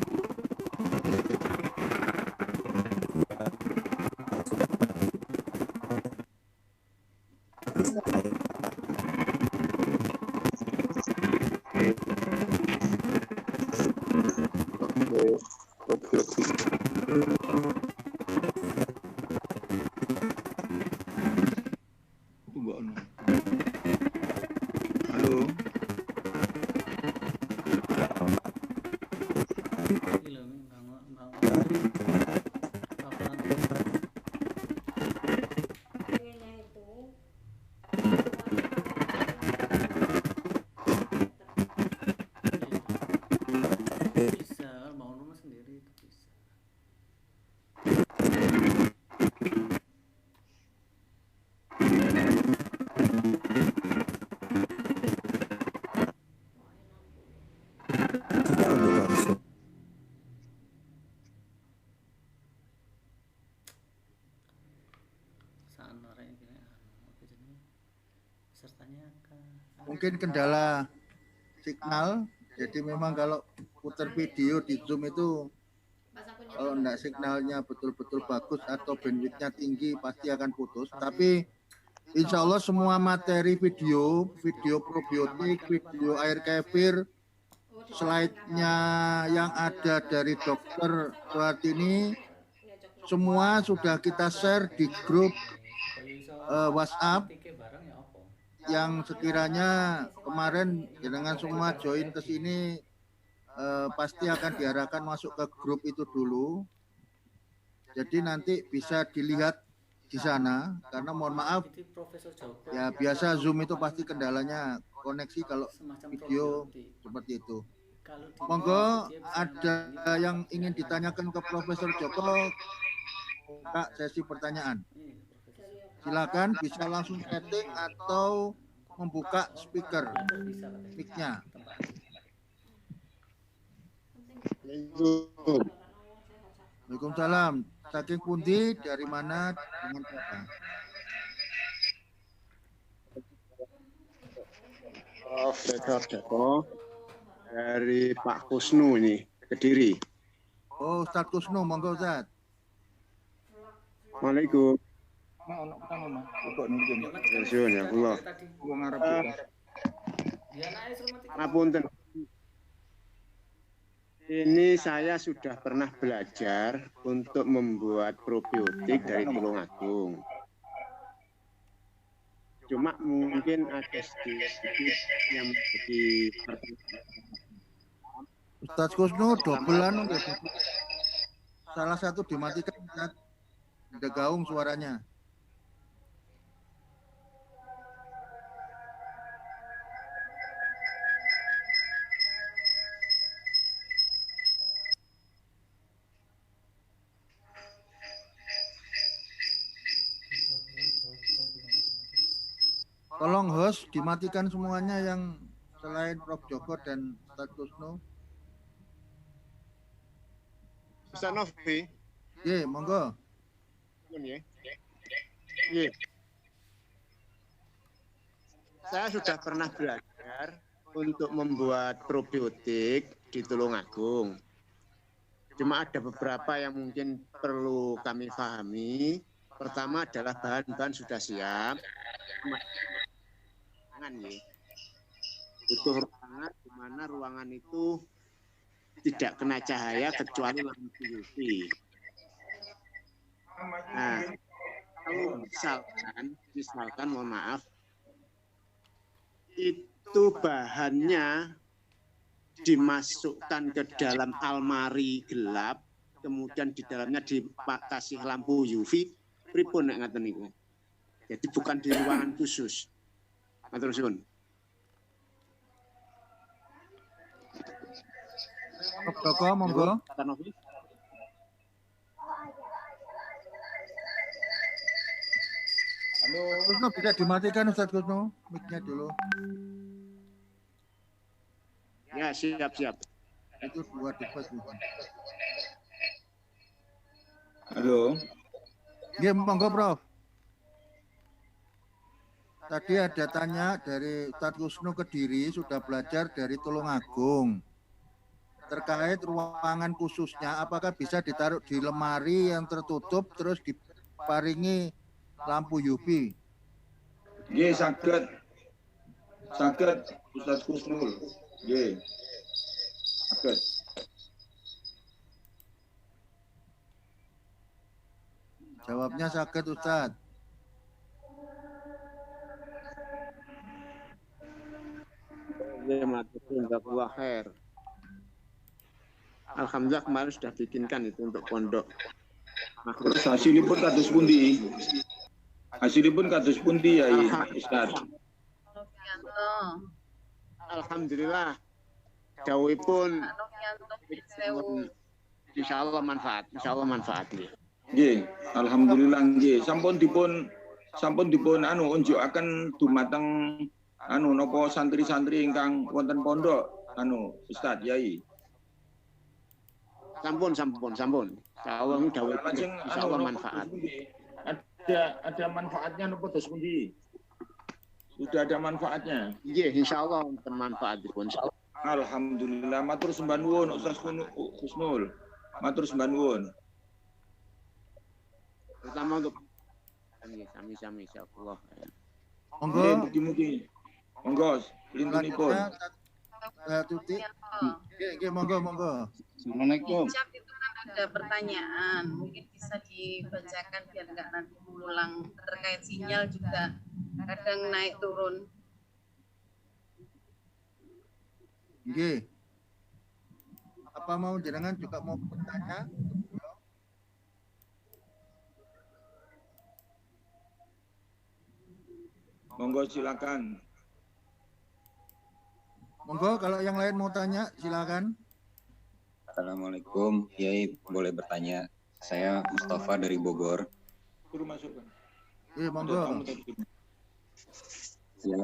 Mungkin kendala signal, jadi memang kalau putar video di Zoom itu kalau enggak signalnya betul-betul bagus atau bandwidthnya tinggi pasti akan putus. Tapi insya Allah semua materi video probiotik, video air kefir, slide-nya yang ada dari Dokter Suhartini semua sudah kita share di grup WhatsApp yang sekiranya kemarin dengan semua join ke sini pasti akan diarahkan masuk ke grup itu dulu. Jadi nanti bisa dilihat di sana karena mohon maaf ya biasa Zoom itu pasti kendalanya koneksi kalau video seperti itu. Monggo ada yang ingin ditanyakan ke Profesor Joko, buka sesi pertanyaan. Silakan bisa langsung chatting atau membuka speaker mic-nya. Waalaikumsalam. Saking pundi, dari mana, dengan siapa? Profesor Joko dari Pak Kusnu ini, Kediri. Oh, Ustadz Kusnu, monggo Ustadz. Assalamualaikum. Ngapunten. Ini saya sudah pernah belajar untuk membuat probiotik dari Tulungagung. Cuma mungkin ada sedikit yang menjadi Ustadz Kusnu dobelan, salah satu dimatikan, ada gaung suaranya. Tolong host dimatikan semuanya yang selain Prof Joko dan Ustadz Kusnu. Ustaz Novi. Ye, monggo. Saya sudah pernah belajar untuk membuat probiotik di Tulungagung. Cuma ada beberapa yang mungkin perlu kami pahami. Pertama adalah bahan-bahan sudah siap. Butuh ruangan di mana ruangan itu tidak kena cahaya kecuali lampu UV. Nah, kalau misalkan mohon maaf, itu bahannya dimasukkan ke dalam almari gelap, kemudian di dalamnya dikasih lampu UV, pripun nek ngaten niku. Jadi bukan di ruangan khusus. Matur suwun. Prof Joko, monggo. Halo. Kusnu bisa dimatikan Ustadz Kusnu, mic-nya dulu. Ya, siap. Itu dua device. Halo. Ya, monggo Prof. Tadi ada tanya dari Ustadz Kusnu Kediri, sudah belajar dari Tulungagung. Terkait ruangan khususnya, apakah bisa ditaruh di lemari yang tertutup terus diparingi lampu UV? Ye, saged Ustaz Kusnul. Ye. Saged. Jawabnya saged Ustadz. Alhamdulillah kemarin sudah bikinkan itu untuk pondok. Terus hasilipun kados pundi? Hasilipun kados pundi ya Ustaz? Alhamdulillah. Dawuhipun insyaallah manfaat, Nggih, alhamdulillah nggih. Sampun dipun unjukaken dumateng napa santri-santri ingkang wonten pondok Ustaz Yai. Sampun. Insyaallah dawuhipun insyaallah manfaat. Ada manfaatnya napa dos pundi? Sudah ada manfaatnya. Nggih, insyaallah wonten manfaatipun. Alhamdulillah, matur sembah nuwun Ustaz Kusnul. Matur sembah nuwun. Terutama untuk sami-sami insyaallah. Monggo. Nggih, mugi-mugi. Monggo, lintunipun. Tuti. Nggih, monggo. Assalamualaikum. Cap itu kan ada pertanyaan, mungkin bisa dibacakan biar nggak nanti mengulang. Terkait sinyal juga kadang naik turun. Nggih. Apa mau jenengan juga mau bertanya? Monggo silakan. Monggo kalau yang lain mau tanya silakan. Assalamualaikum, Kiai boleh bertanya? Saya Mustafa dari Bogor. Suruh masukkan. Monggo. Ya,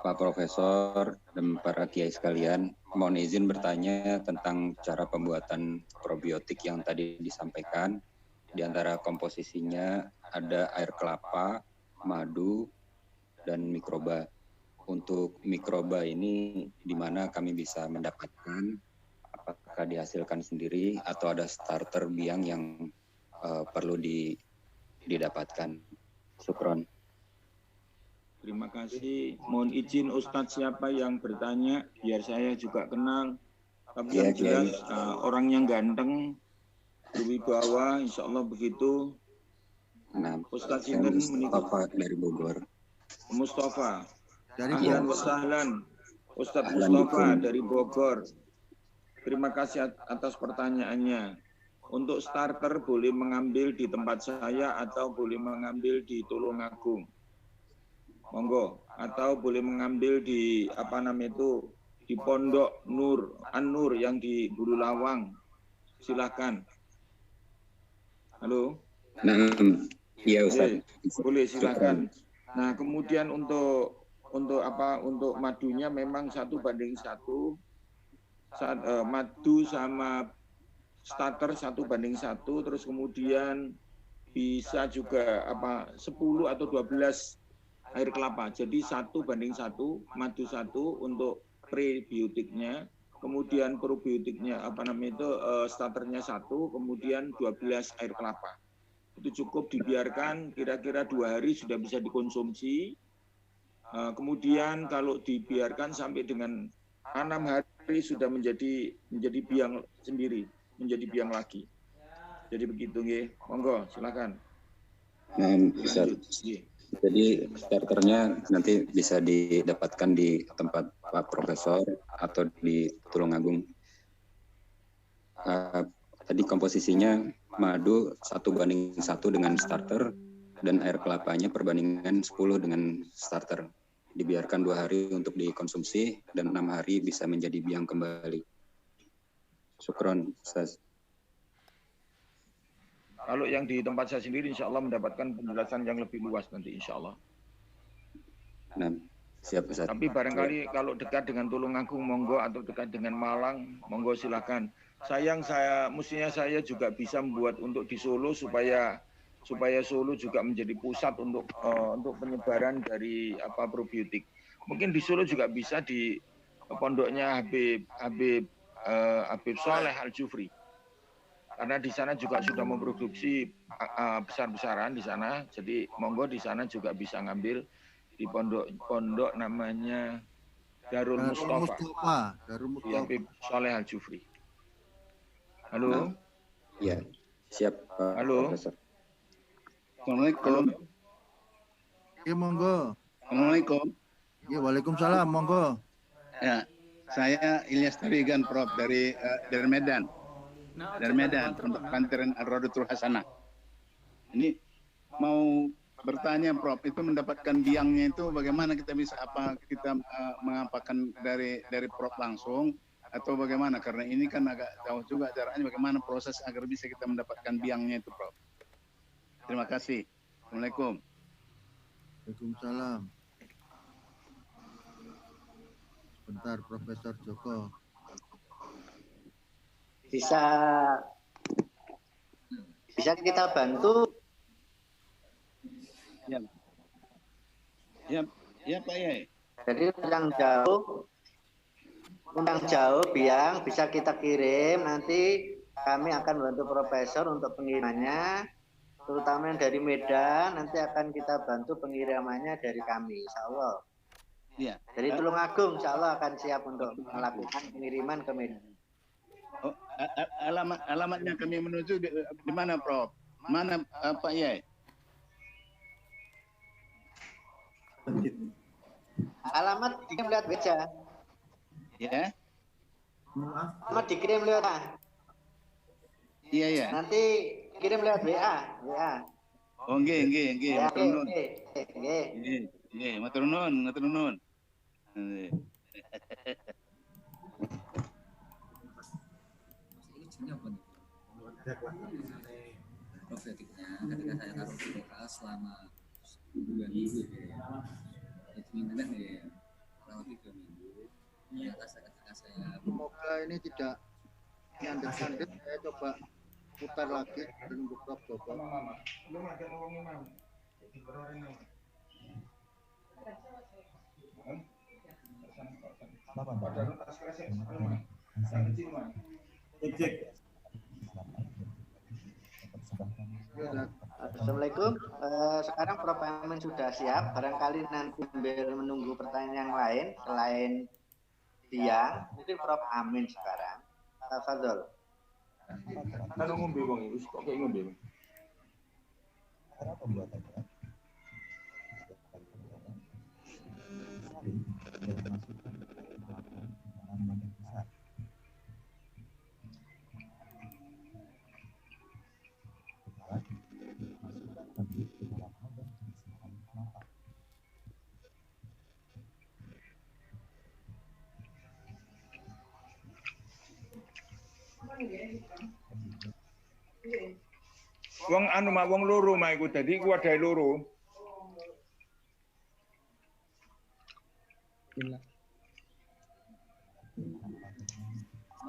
Pak Profesor dan para Kiai sekalian, mohon izin bertanya tentang cara pembuatan probiotik yang tadi disampaikan. Di antara komposisinya ada air kelapa, madu, dan mikroba. Untuk mikroba ini di mana kami bisa mendapatkan? Apakah dihasilkan sendiri atau ada starter biang yang perlu didapatkan? Syukron. Terima kasih. Mohon izin Ustadz siapa yang bertanya biar saya juga kenal. Tapi yang jelas orangnya ganteng, berwibawa, insya Allah begitu. Nah, Ustadz saya Mustafa dari Bogor. Mustafa. Dari Ahlan wa sahlan. Ustadz Mustafa dari Bogor. Terima kasih atas pertanyaannya. Untuk starter boleh mengambil di tempat saya atau boleh mengambil di Tulungagung. Monggo, atau boleh mengambil di di Pondok Nur An-Nur yang di Bulu Lawang. Silahkan. Halo. Nah, iya Ustaz. Boleh silakan. Nah, kemudian untuk madunya memang 1:1. Madu sama starter 1:1, terus kemudian bisa juga 10 atau 12 air kelapa. Jadi 1:1, madu 1 untuk prebiotiknya, kemudian probiotiknya starternya 1, kemudian 12 air kelapa. Itu cukup dibiarkan kira-kira 2 hari sudah bisa dikonsumsi. Kemudian kalau dibiarkan sampai dengan 6 hari sudah menjadi biang sendiri, menjadi biang lagi. Jadi begitu nggih. Monggo, silakan. Nah, bisa. Jadi starternya nanti bisa didapatkan di tempat Pak Profesor atau di Tulungagung. Tadi komposisinya madu 1:1 dengan starter dan air kelapanya perbandingan 10 dengan starter. Dibiarkan 2 hari untuk dikonsumsi dan 6 hari bisa menjadi biang kembali. Syukron, Ustaz. Kalau yang di tempat saya sendiri insya Allah mendapatkan penjelasan yang lebih luas nanti insya Allah. Nah, siap Ustaz. Tapi barangkali kalau dekat dengan Tulungagung monggo atau dekat dengan Malang monggo silakan. Mestinya saya juga bisa membuat untuk di Solo supaya Solo juga menjadi pusat untuk penyebaran dari probiotik. Mungkin di Solo juga bisa di pondoknya Habib Soleh Al-Jufri. Karena di sana juga sudah memproduksi besar-besaran di sana. Jadi monggo di sana juga bisa ngambil di pondok namanya Darul Mustafa. Di Habib Soleh Al-Jufri. Halo. Ya, siap Pak Halo. Profesor. Assalamualaikum. Ya, monggo. Assalamualaikum. Ya, waalaikumsalam, monggo. Ya, saya Ilyas Tarigan, Prof, dari Medan. Dari Medan, untuk Pesantren Ar-Rodatul Hasanah. Ini mau bertanya, Prof, itu mendapatkan biangnya itu bagaimana kita bisa mengapakan dari Prof langsung atau bagaimana? Karena ini kan agak jauh juga caranya bagaimana proses agar bisa kita mendapatkan biangnya itu, Prof. Terima kasih. Assalamualaikum. Waalaikumsalam. Sebentar, Profesor Joko. Bisa kita bantu? Ya Pak Yai. Jadi undang jauh biang bisa kita kirim nanti kami akan bantu profesor untuk pengirimannya, terutama yang dari Medan, nanti akan kita bantu pengirimannya dari kami, insya Allah. Iya. Dari Tulungagung, insya Allah akan siap untuk melakukan pengiriman ke Medan. Oh, alamatnya kami menuju di mana, Prof? Mana Pak Yai? Alamat dikirim lewat WA. Ya. Alamat dikirim lewat WA. Iya, ya. Nanti kirim lewat WA. Oh, nggih. Ya, Matur nuwun. nggih. Matur nuwun. Profetiknya ketika saya taruh di lokal selama 2 minggu minggu ya kurang lebih 2 minggu. Ternyata ketika saya semoga ini tidak nyandet-nyandet, saya coba putar lagi dan buka coba. Assalamualaikum. Sekarang Prof. Amin sudah siap. Barangkali nanti sambil menunggu pertanyaan yang lain selain dia, mungkin Prof. Amin sekarang. Tafadhol. Kan ngombe wong iki kok kayak ngombe. Wong anu mak wong loro mak iku dadi iku adahe loro.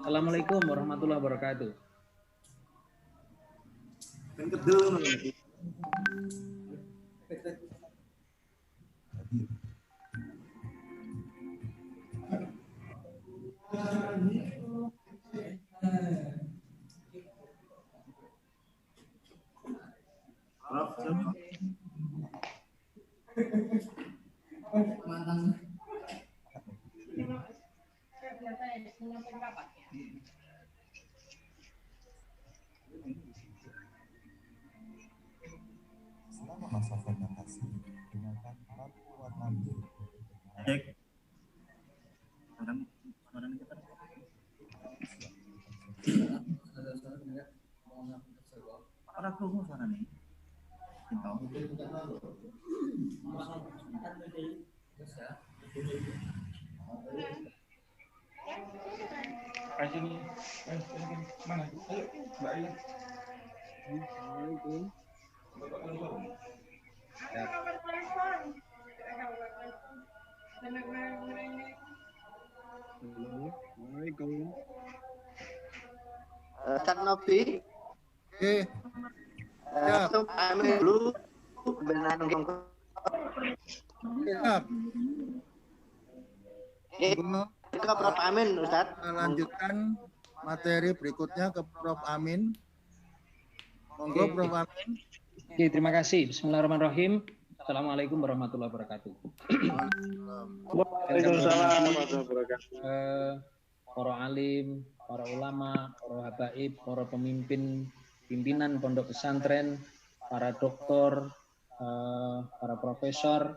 Assalamualaikum warahmatullahi wabarakatuh. Selama masa fermentasi, gunakan alat pewarna biru. Cek. Sekarang kita para kerumun sana nih. Sini. Mana? Ayo, Mbak Ayu. Assalamualaikum. Assalamualaikum. Ustaz Novi. Amin dulu. Benar ke Prof. Amin, Ustaz. Lanjutkan materi berikutnya ke Prof. Amin. Monggo Prof. Amin. Oke, terima kasih. Bismillahirrahmanirrahim. Assalamualaikum warahmatullahi wabarakatuh. Waalaikumsalam warahmatullahi wabarakatuh. Para alim, para ulama, para habaib, para pimpinan pondok pesantren, para doktor, para profesor,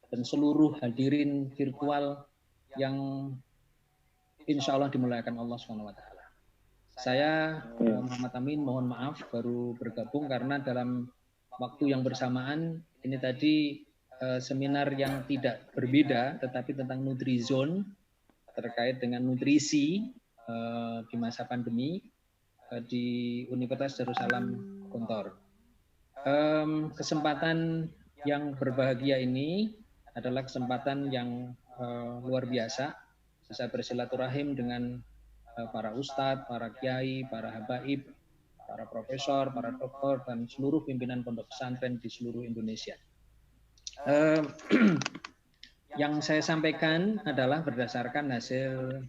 dan seluruh hadirin virtual yang insya Allah dimuliakan Allah SWT. Saya Muhammad Amin, mohon maaf baru bergabung karena dalam waktu yang bersamaan ini tadi seminar yang tidak berbeda tetapi tentang Nutrizone terkait dengan nutrisi di masa pandemi di Universitas Darussalam Gontor. Kesempatan yang berbahagia ini adalah kesempatan yang luar biasa bisa bersilaturahim dengan para ustadz, para kiai, para habaib, para profesor, para doktor, dan seluruh pimpinan pondok pesantren di seluruh Indonesia. Yang saya sampaikan adalah berdasarkan hasil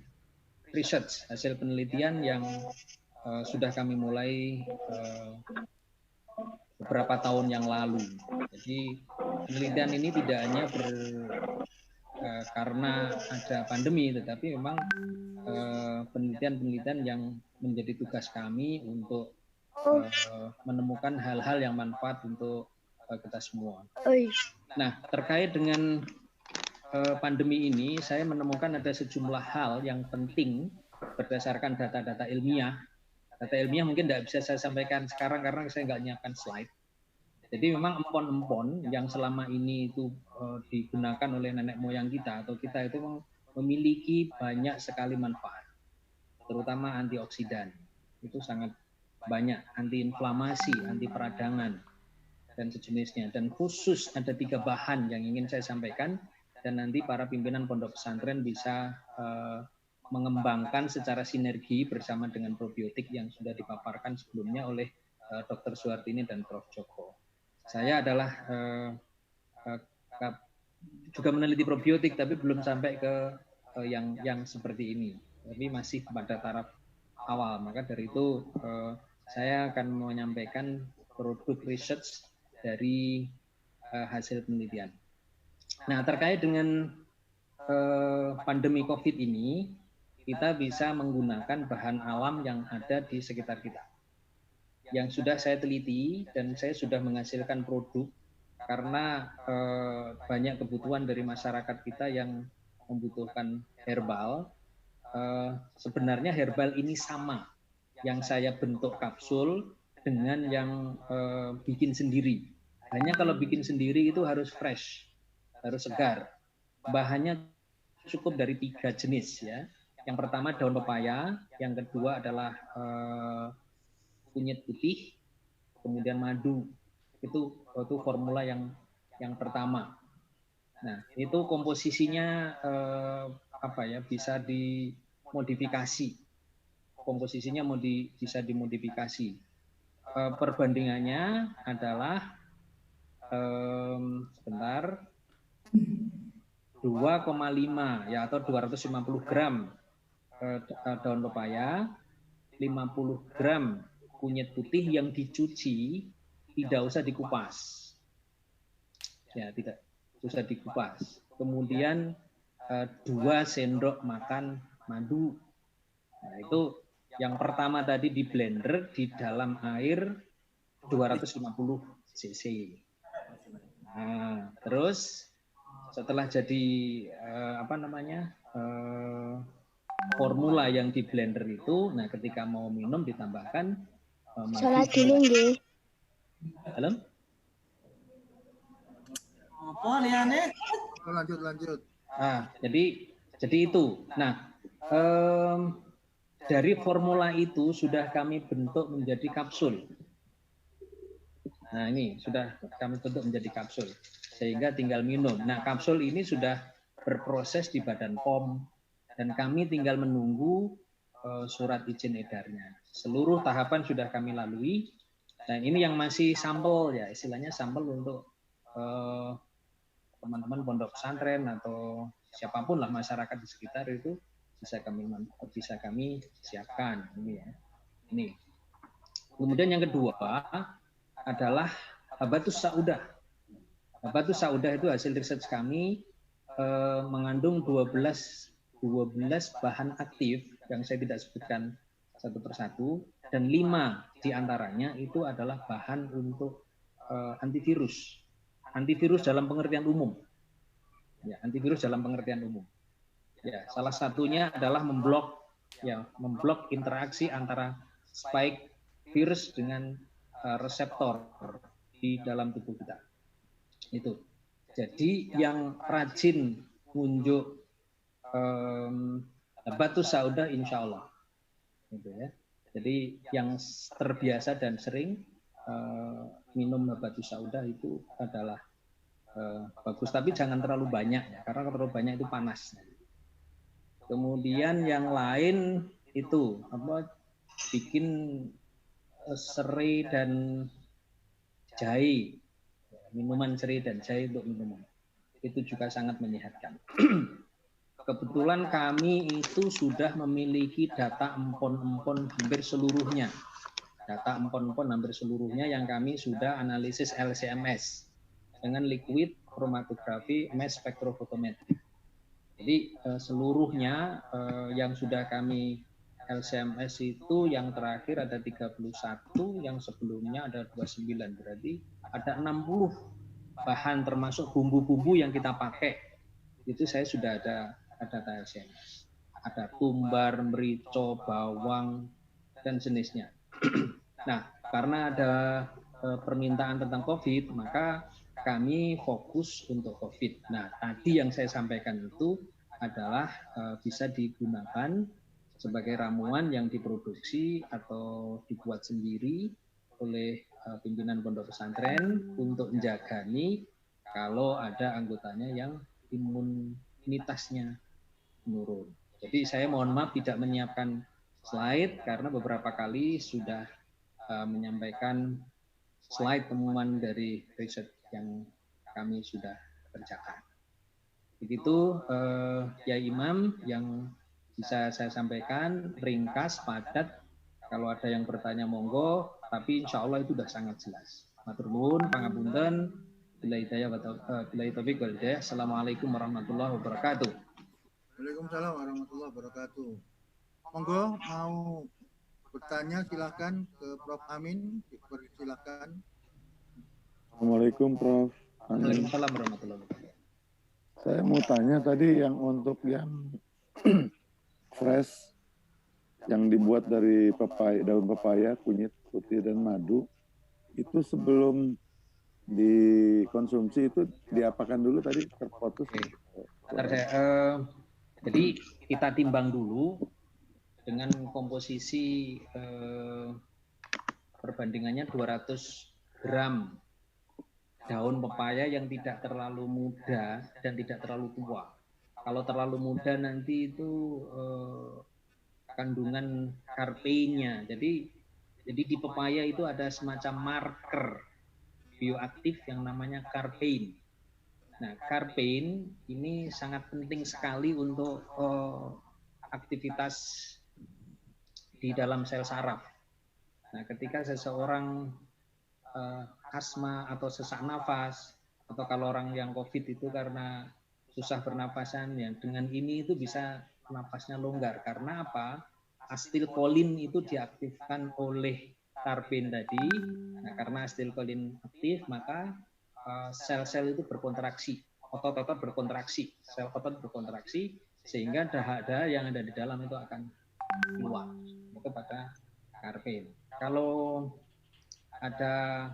research, hasil penelitian yang sudah kami mulai beberapa tahun yang lalu. Jadi penelitian ini tidak hanya karena ada pandemi, tetapi memang penelitian-penelitian yang menjadi tugas kami untuk menemukan hal-hal yang manfaat untuk kita semua. Nah, terkait dengan pandemi ini, saya menemukan ada sejumlah hal yang penting berdasarkan data-data ilmiah. Data ilmiah mungkin tidak bisa saya sampaikan sekarang karena saya nggak nyiapkan slide. Jadi memang empon-empon yang selama ini itu digunakan oleh nenek moyang kita atau kita itu memiliki banyak sekali manfaat, terutama antioksidan. Itu sangat banyak, antiinflamasi, anti peradangan, dan sejenisnya. Dan khusus ada 3 bahan yang ingin saya sampaikan, dan nanti para pimpinan pondok pesantren bisa mengembangkan secara sinergi bersama dengan probiotik yang sudah dipaparkan sebelumnya oleh Dr. Suhartini dan Prof. Joko. Saya adalah juga meneliti probiotik, tapi belum sampai ke yang seperti ini. Tapi masih pada taraf awal. Maka dari itu saya akan menyampaikan produk research dari hasil penelitian. Nah, terkait dengan pandemi COVID ini, kita bisa menggunakan bahan alam yang ada di sekitar kita. Yang sudah saya teliti dan saya sudah menghasilkan produk karena banyak kebutuhan dari masyarakat kita yang membutuhkan herbal. Sebenarnya herbal ini sama yang saya bentuk kapsul dengan yang bikin sendiri. Hanya kalau bikin sendiri itu harus fresh, harus segar. Bahannya cukup dari 3 jenis ya. Yang pertama daun pepaya, yang kedua adalah kunyit putih, kemudian madu. Itu formula yang pertama. Nah, itu komposisinya bisa dimodifikasi. Komposisinya bisa dimodifikasi. Perbandingannya adalah 2,5 ya atau 250 gram daun pepaya, 50 gram kunyit putih yang dicuci, tidak usah dikupas. Ya, tidak usah dikupas. Kemudian 2 sendok makan madu. Nah, itu yang pertama tadi di blender di dalam air 250 cc. Nah, terus setelah jadi formula yang di blender itu, nah ketika mau minum ditambahkan Salat dulu nggih. Halo? Apa liane? Lanjut. Nah, jadi itu. Nah, dari formula itu sudah kami bentuk menjadi kapsul. Nah, ini sudah kami bentuk menjadi kapsul sehingga tinggal minum. Nah, kapsul ini sudah berproses di Badan POM dan kami tinggal menunggu surat izin edarnya. Seluruh tahapan sudah kami lalui. Dan ini yang masih sampel ya, istilahnya sampel untuk teman-teman pondok pesantren atau siapapun lah masyarakat di sekitar itu bisa kami siapkan ini ya. Ini. Kemudian yang kedua adalah Habatus Saudah. Habatus Saudah itu hasil research kami mengandung 12 bahan aktif yang saya tidak sebutkan satu persatu, dan 5 diantaranya itu adalah bahan untuk antivirus. Antivirus dalam pengertian umum. Ya, antivirus dalam pengertian umum. Ya, salah satunya adalah memblok interaksi antara spike virus dengan reseptor di dalam tubuh kita. Itu. Jadi yang rajin ngunjuk Habatus Saudah insya Allah. Gitu ya. Jadi yang terbiasa dan sering minum Habatus Saudah itu adalah bagus, tapi jangan terlalu banyak ya, karena terlalu banyak itu panas. Kemudian yang lain itu bikin serai dan jahe, minuman serai dan jahe untuk minuman. Itu juga sangat menyehatkan. kebetulan kami itu sudah memiliki data empon-empon hampir seluruhnya. Data empon-empon hampir seluruhnya yang kami sudah analisis LC-MS dengan liquid chromatografi mass spectrophotometry. Jadi seluruhnya yang sudah kami LC-MS itu yang terakhir ada 31, yang sebelumnya ada 29, berarti ada 60 bahan termasuk bumbu-bumbu yang kita pakai. Itu saya sudah ada data LC-MS. Ada tumbar, merica, bawang, dan jenisnya. Nah, karena ada permintaan tentang COVID, maka kami fokus untuk COVID. Nah, tadi yang saya sampaikan itu adalah bisa digunakan sebagai ramuan yang diproduksi atau dibuat sendiri oleh pimpinan pondok pesantren untuk menjagani kalau ada anggotanya yang imunitasnya menurun. Jadi saya mohon maaf tidak menyiapkan slide karena beberapa kali sudah menyampaikan slide temuan dari riset yang kami sudah kerjakan. Begitu ya Imam yang bisa saya sampaikan, ringkas, padat. Kalau ada yang bertanya monggo, tapi insya Allah itu sudah sangat jelas. Matur nuwun, pangapunten. Billahi taufiq wal hidayah. Assalamualaikum warahmatullahi wabarakatuh. Waalaikumsalam warahmatullahi wabarakatuh. Monggo mau bertanya silakan ke Prof. Amin, silakan. Assalamualaikum Prof. Waalaikumsalam warahmatullahi wabarakatuh. Saya mau tanya tadi yang untuk yang fresh yang dibuat dari daun pepaya, kunyit putih dan madu, itu sebelum dikonsumsi itu diapakan dulu tadi terputus? Jadi kita timbang dulu dengan komposisi perbandingannya 200 gram daun pepaya yang tidak terlalu muda dan tidak terlalu tua. Kalau terlalu muda nanti itu kandungan karpeinnya. Jadi di pepaya itu ada semacam marker bioaktif yang namanya karpein. Nah, karpein ini sangat penting sekali untuk aktivitas di dalam sel saraf. Nah, ketika seseorang asma atau sesak nafas, atau kalau orang yang COVID itu karena susah bernapasan, ya dengan ini itu bisa nafasnya longgar. Karena apa? Asetilkolin itu diaktifkan oleh karpein tadi. Nah, karena asetilkolin aktif, maka sel-sel itu berkontraksi, otot-otot berkontraksi, sel otot berkontraksi, sehingga dahak-dahak yang ada di dalam itu akan keluar. Itu pada karpein. Kalau ada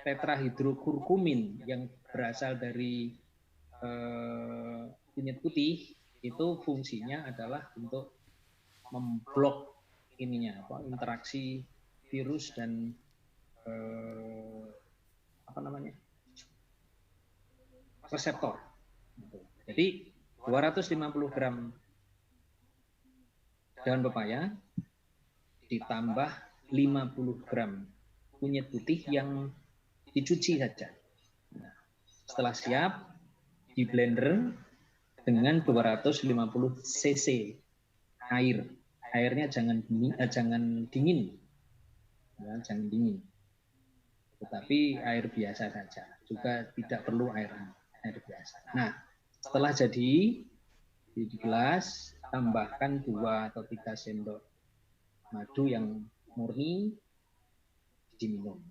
tetrahidrokurkumin yang berasal dari kunyit putih, itu fungsinya adalah untuk memblok interaksi virus dan reseptor. Jadi 250 gram daun pepaya ditambah 50 gram kunyit putih yang dicuci saja. Nah, setelah siap di blender dengan 250 cc air. Airnya jangan dingin. Ya, jangan dingin. Tetapi air biasa saja. Juga tidak perlu air biasa. Nah, setelah jadi di gelas tambahkan 2 atau 3 sendok madu yang murni, diminum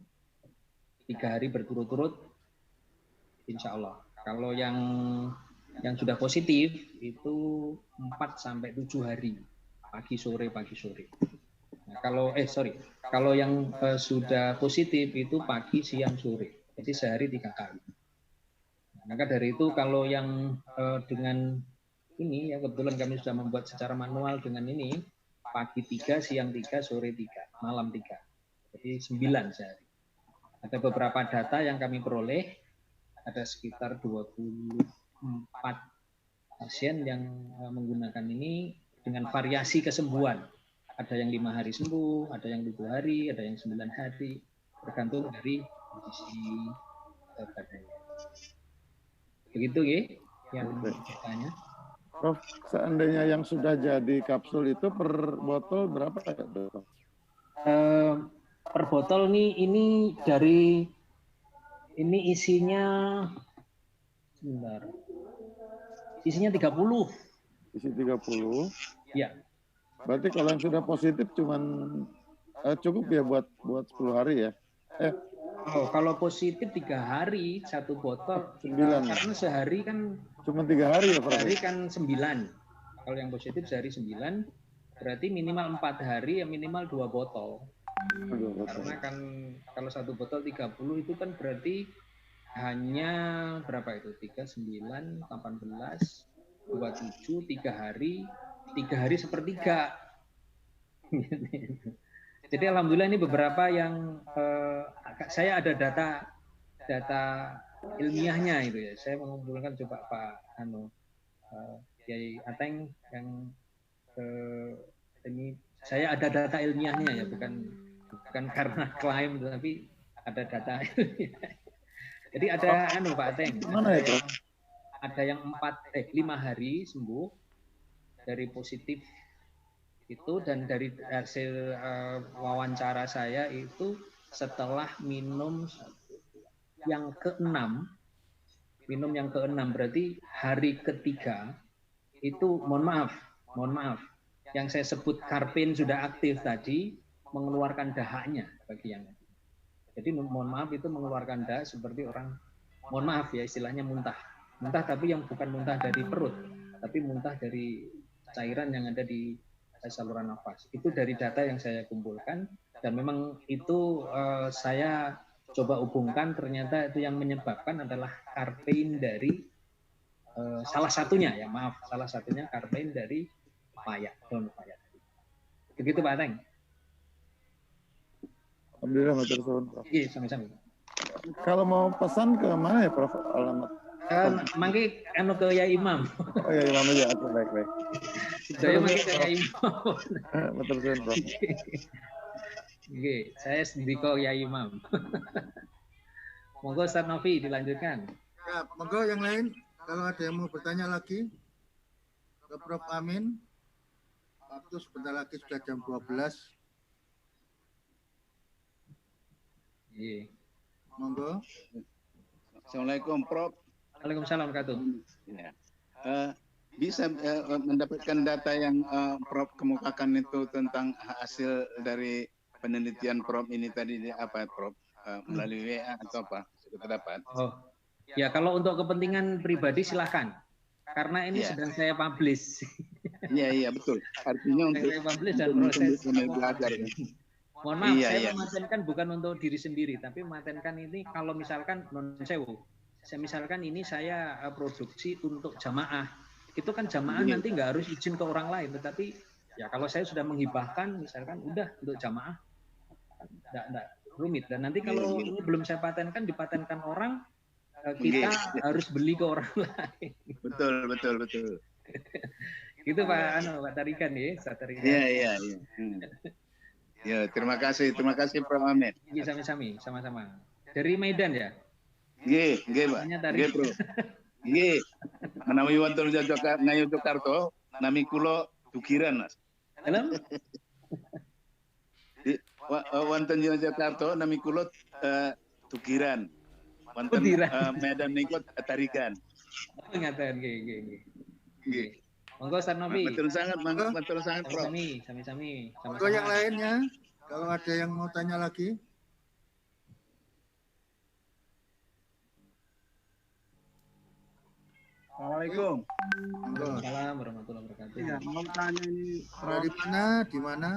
3 hari berturut-turut, insya Allah. Kalau yang sudah positif itu 4 sampai 7 hari, pagi sore. Nah, kalau yang sudah positif itu pagi, siang, sore. Jadi sehari 3 kali. Maka dari itu kalau yang dengan ini ya kebetulan kami sudah membuat secara manual dengan ini, pagi 3, siang 3, sore 3, malam 3. Jadi 9 sehari. Ada beberapa data yang kami peroleh, ada sekitar 24 pasien yang menggunakan ini dengan variasi kesembuhan. Ada yang 5 hari sembuh, ada yang 7 hari, ada yang 9 hari, tergantung dari kondisi badannya. Begitu ya yang bertanya. Prof, seandainya yang sudah jadi kapsul itu per botol berapa ya, Dok? Per botol nih ini dari ini isinya sebentar. Isinya 30. Isi 30. Ya. Berarti kalau yang sudah positif cuman cukup ya buat 10 hari ya? Oh, kalau positif 3 hari 1 botol. 9. Karena sehari kan cuma 3 hari ya, Prof? Sehari kan 9. Kalau yang positif sehari 9, berarti minimal 4 hari ya minimal 2 botol. Karena kan kalau 1 botol 30 itu kan berarti hanya berapa itu? 39, 18, 27, 3 hari 1/3. Jadi alhamdulillah ini beberapa yang saya ada data ilmiahnya itu ya. Saya mengumpulkan coba Pak Kiai Ateng yang ini saya ada data ilmiahnya ya, bukan karena klaim tapi ada data ilmiah. Jadi ada Pak Ateng. Mana itu? Ada yang 5 hari sembuh dari positif itu, dan dari hasil wawancara saya itu setelah minum yang ke-6 berarti hari ketiga itu mohon maaf yang saya sebut karpin sudah aktif tadi mengeluarkan dahaknya bagi yang jadi mohon maaf itu mengeluarkan dahak seperti orang mohon maaf ya istilahnya muntah tapi yang bukan muntah dari perut tapi muntah dari cairan yang ada di saluran nafas. Itu dari data yang saya kumpulkan dan memang itu saya coba hubungkan, ternyata itu yang menyebabkan adalah karpein dari salah satunya karpein dari pepaya, daun pepaya. Begitu Pak Ateng. Alhamdulillah, matur suwun, Prof. Iya, sami-sami. Kalau mau pesan ke mana ya, Prof? Alamat. Mangke ke Yai Imam. Oh ya, Imam aja, aku baik. Saya mangke ke Yai Imam. Matur suwun, Prof. Oke, saya sendiri kok Yai Imam. Monggo Ustaz Novi dilanjutkan. Ya, monggo yang lain kalau ada yang mau bertanya lagi ke Prof Amin. Waktu sebentar lagi sudah jam 12. Iya. Monggo. Assalamualaikum Prof. Waalaikumsalam warahmatullahi ya. Bisa mendapatkan data yang Prof kemukakan itu tentang hasil dari penelitian Prof ini tadi apa Prof? Melalui WA atau apa? Kita dapat. Oh. Ya kalau untuk kepentingan pribadi silahkan. Karena ini sedang saya publish. Iya betul. Artinya untuk saya publish dan proses belajar. Mohon maaf, saya mematenkan bukan untuk diri sendiri, tapi mematenkan ini kalau misalkan non sewu. Saya misalkan ini saya produksi untuk jamaah. Itu kan jamaah nanti nggak harus izin ke orang lain, tetapi ya kalau saya sudah menghibahkan misalkan udah untuk jamaah enggak rumit, dan nanti kalau ini belum saya patenkan dipatenkan orang kita harus beli ke orang lain. Betul. Gitu Pak Tarikan ya, Tarikan. Iya. Ya, terima kasih Prof Amin. Iya, sami-sami, sama-sama. Dari Medan ya? Nggih, Pak. Bro. Nggih. Menawi wonten Yogyakarta, nami kula Dugiran, Mas. Dalam? Wonten Yogyakarta nami kula Dugiran. Wonten Medan niku Tarikan. Ngaten nggih. Monggo Ustaz Novi. Betul sangat, Prof. Sami-sami. Monggo yang lainnya, kalau ada yang mau tanya lagi. Assalamualaikum. Waalaikumsalam warahmatullahi wabarakatuh. Ya, mau tanya ini Dari mana? Di mana?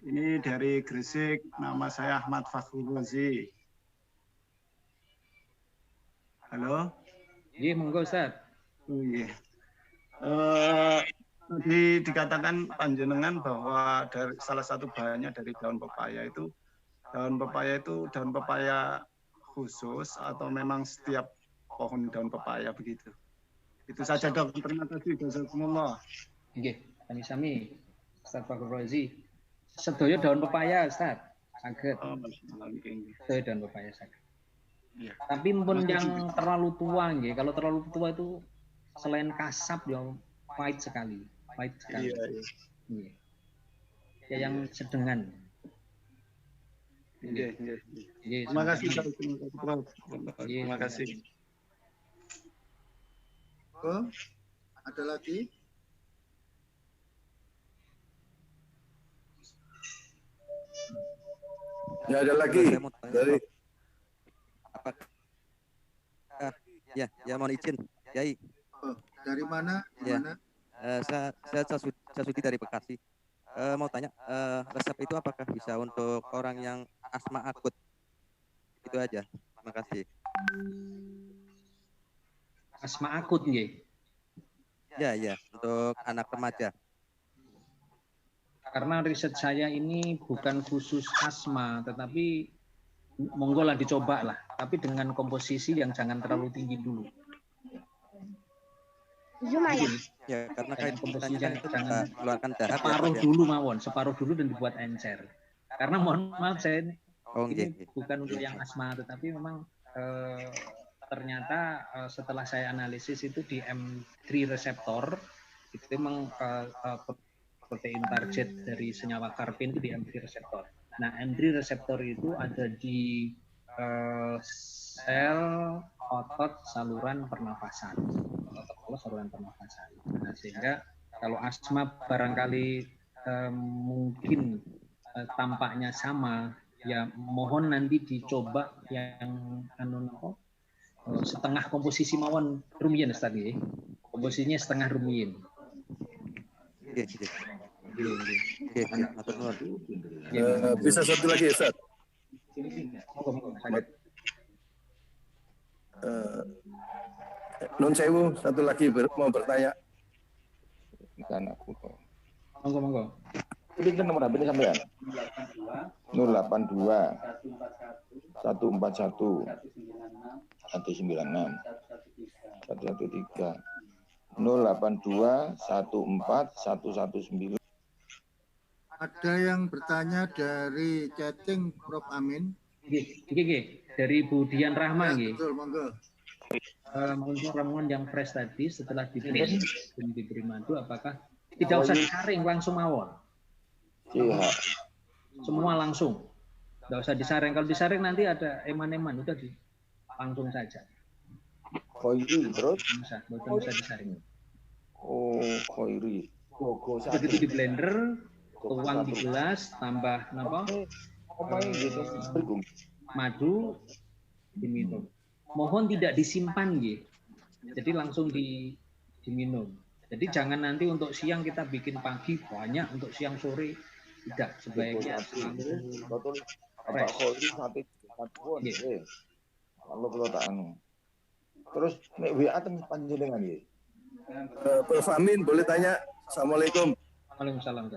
Ini dari Gresik. Nama saya Ahmad Fakhrul Razi. Halo. Iya, monggo Ustaz. Oh iya. Tadi dikatakan panjenengan bahwa dari salah satu bahannya dari daun pepaya itu daun pepaya khusus atau memang setiap pohon daun pepaya begitu. Itu saja Dok. Terima kasih. Jazakumullah. Nggih, sami-sami. Ustaz Fakhrul Razi. Sedaya daun pepaya, Ustaz. Saged. Sedaya daun pepaya saged. Ya. Tapi pun yang terlalu tua nggih, kalau terlalu tua itu selain kasap ya pahit sekali. Iya, iya. Iya. Ya yang sedengan. Iya, iya. Iya, Terima kasih, sama-sama. Prof. Terima kasih. Oh, ada lagi? Ya ada lagi dari Ya, mohon izin, Kiai. Oh, dari mana? Ya. Mana? Saya Sasudi dari Bekasi. Mau tanya, resep itu apakah bisa untuk orang yang asma akut? Itu aja. Terima kasih. Asma akut nggih. Ya, untuk anak remaja. Karena riset saya ini bukan khusus asma, tetapi monggo lah dicoba lah. Tapi dengan komposisi yang jangan terlalu tinggi dulu. Ya, karena kain komposisi kan itu bisa keluarkan darah. Separuh dulu mawon, separuh dulu dan dibuat encer. Karena mohon maaf saya ini bukan untuk yang asma, tetapi memang ternyata setelah saya analisis itu di M3 reseptor itu memang protein target dari senyawa karpin itu di M3 reseptor. Nah, M3 reseptor itu ada di sel otot saluran pernafasan. Otot saluran pernafasan. Nah, sehingga kalau asma barangkali mungkin tampaknya sama, ya mohon nanti dicoba yang setengah komposisi mawon rumiyin tadi. Komposisinya setengah rumiyin. Bisa satu lagi, Ustaz. Nun sewu, satu lagi mau bertanya. Monggo. Ini kan nomor HP sampean. 082 141 196 113 082 14 119. Ada yang bertanya dari chatting Prof Amin. Gih, dari Bu Dian Rahma nggih. Betul, monggo. Untuk ramuan yang fresh tadi setelah diberi madu, apakah tidak usah disaring langsung mawon? Iya. Semua langsung, nggak usah disaring. Kalau disaring nanti ada eman-eman, udah langsung saja. Koiri terus? Nggak usah disaring. Oh, koiri. Begitu di blender, tuang di gelas, tambah madu, diminum. Mohon tidak disimpan, gitu. Jadi langsung diminum. Jadi jangan nanti untuk siang kita bikin pagi banyak, untuk siang sore tidak. Sebaiknya selalu fresh. Kalau perlu tak terus nek WA tem panjenengan nggih. Prof Amin boleh tanya? Assalamualaikum. Waalaikumsalam.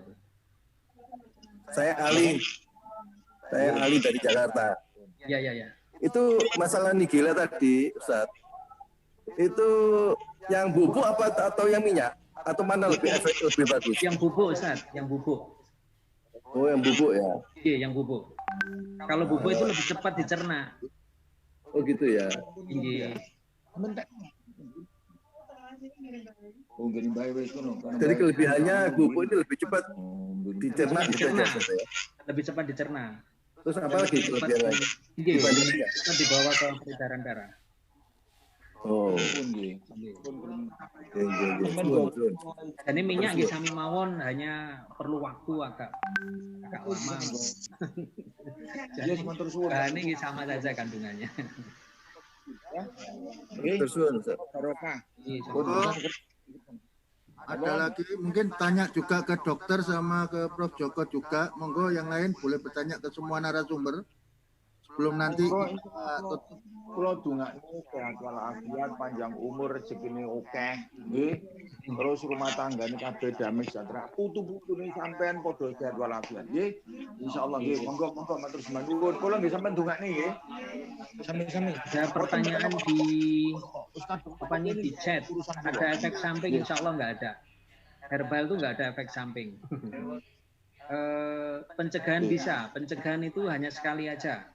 Saya Ali dari Jakarta. Ya. Itu masalah nigella tadi, Ustaz. Itu yang bubuk apa atau yang minyak? Atau mana lebih efektif, lebih bagus? Yang bubuk, Ustaz, yang bubuk. Oh, yang bubuk ya? Iya, yang bubuk. Kalau bubuk itu lebih cepat dicerna. Oh gitu ya? Iya. Jadi kelebihannya bubuk ini lebih cepat dicerna. Lebih cepat dicerna. Terus apa lagi kelebihan lagi? Iya, bisa dibawa ke peredaran darah. Oh. Dan ini minyak nggih sami mawon, hanya perlu waktu agak lama. Jadi ini nggih sama saja kandungannya. Ada lagi mungkin tanya juga ke dokter sama ke Prof Joko juga. Monggo yang lain boleh bertanya ke semua narasumber. Sebelum nanti Kulo dongakno sehat walafiat, panjang umur, rezekine akeh, nggih. Terus rumah tanggane kabeh damai sejahtera. Putu-putune sampean padha sehat walafiat, nggih. Insyaallah nggih. Monggo matur sembah nuwun. Kulo nggih sampean dongakne nggih. Sami-sami. Ada pertanyaan di di chat. Ada efek samping? Insyaallah nggak ada. Herbal itu nggak ada efek samping. Pencegahan bisa. Pencegahan itu hanya sekali aja.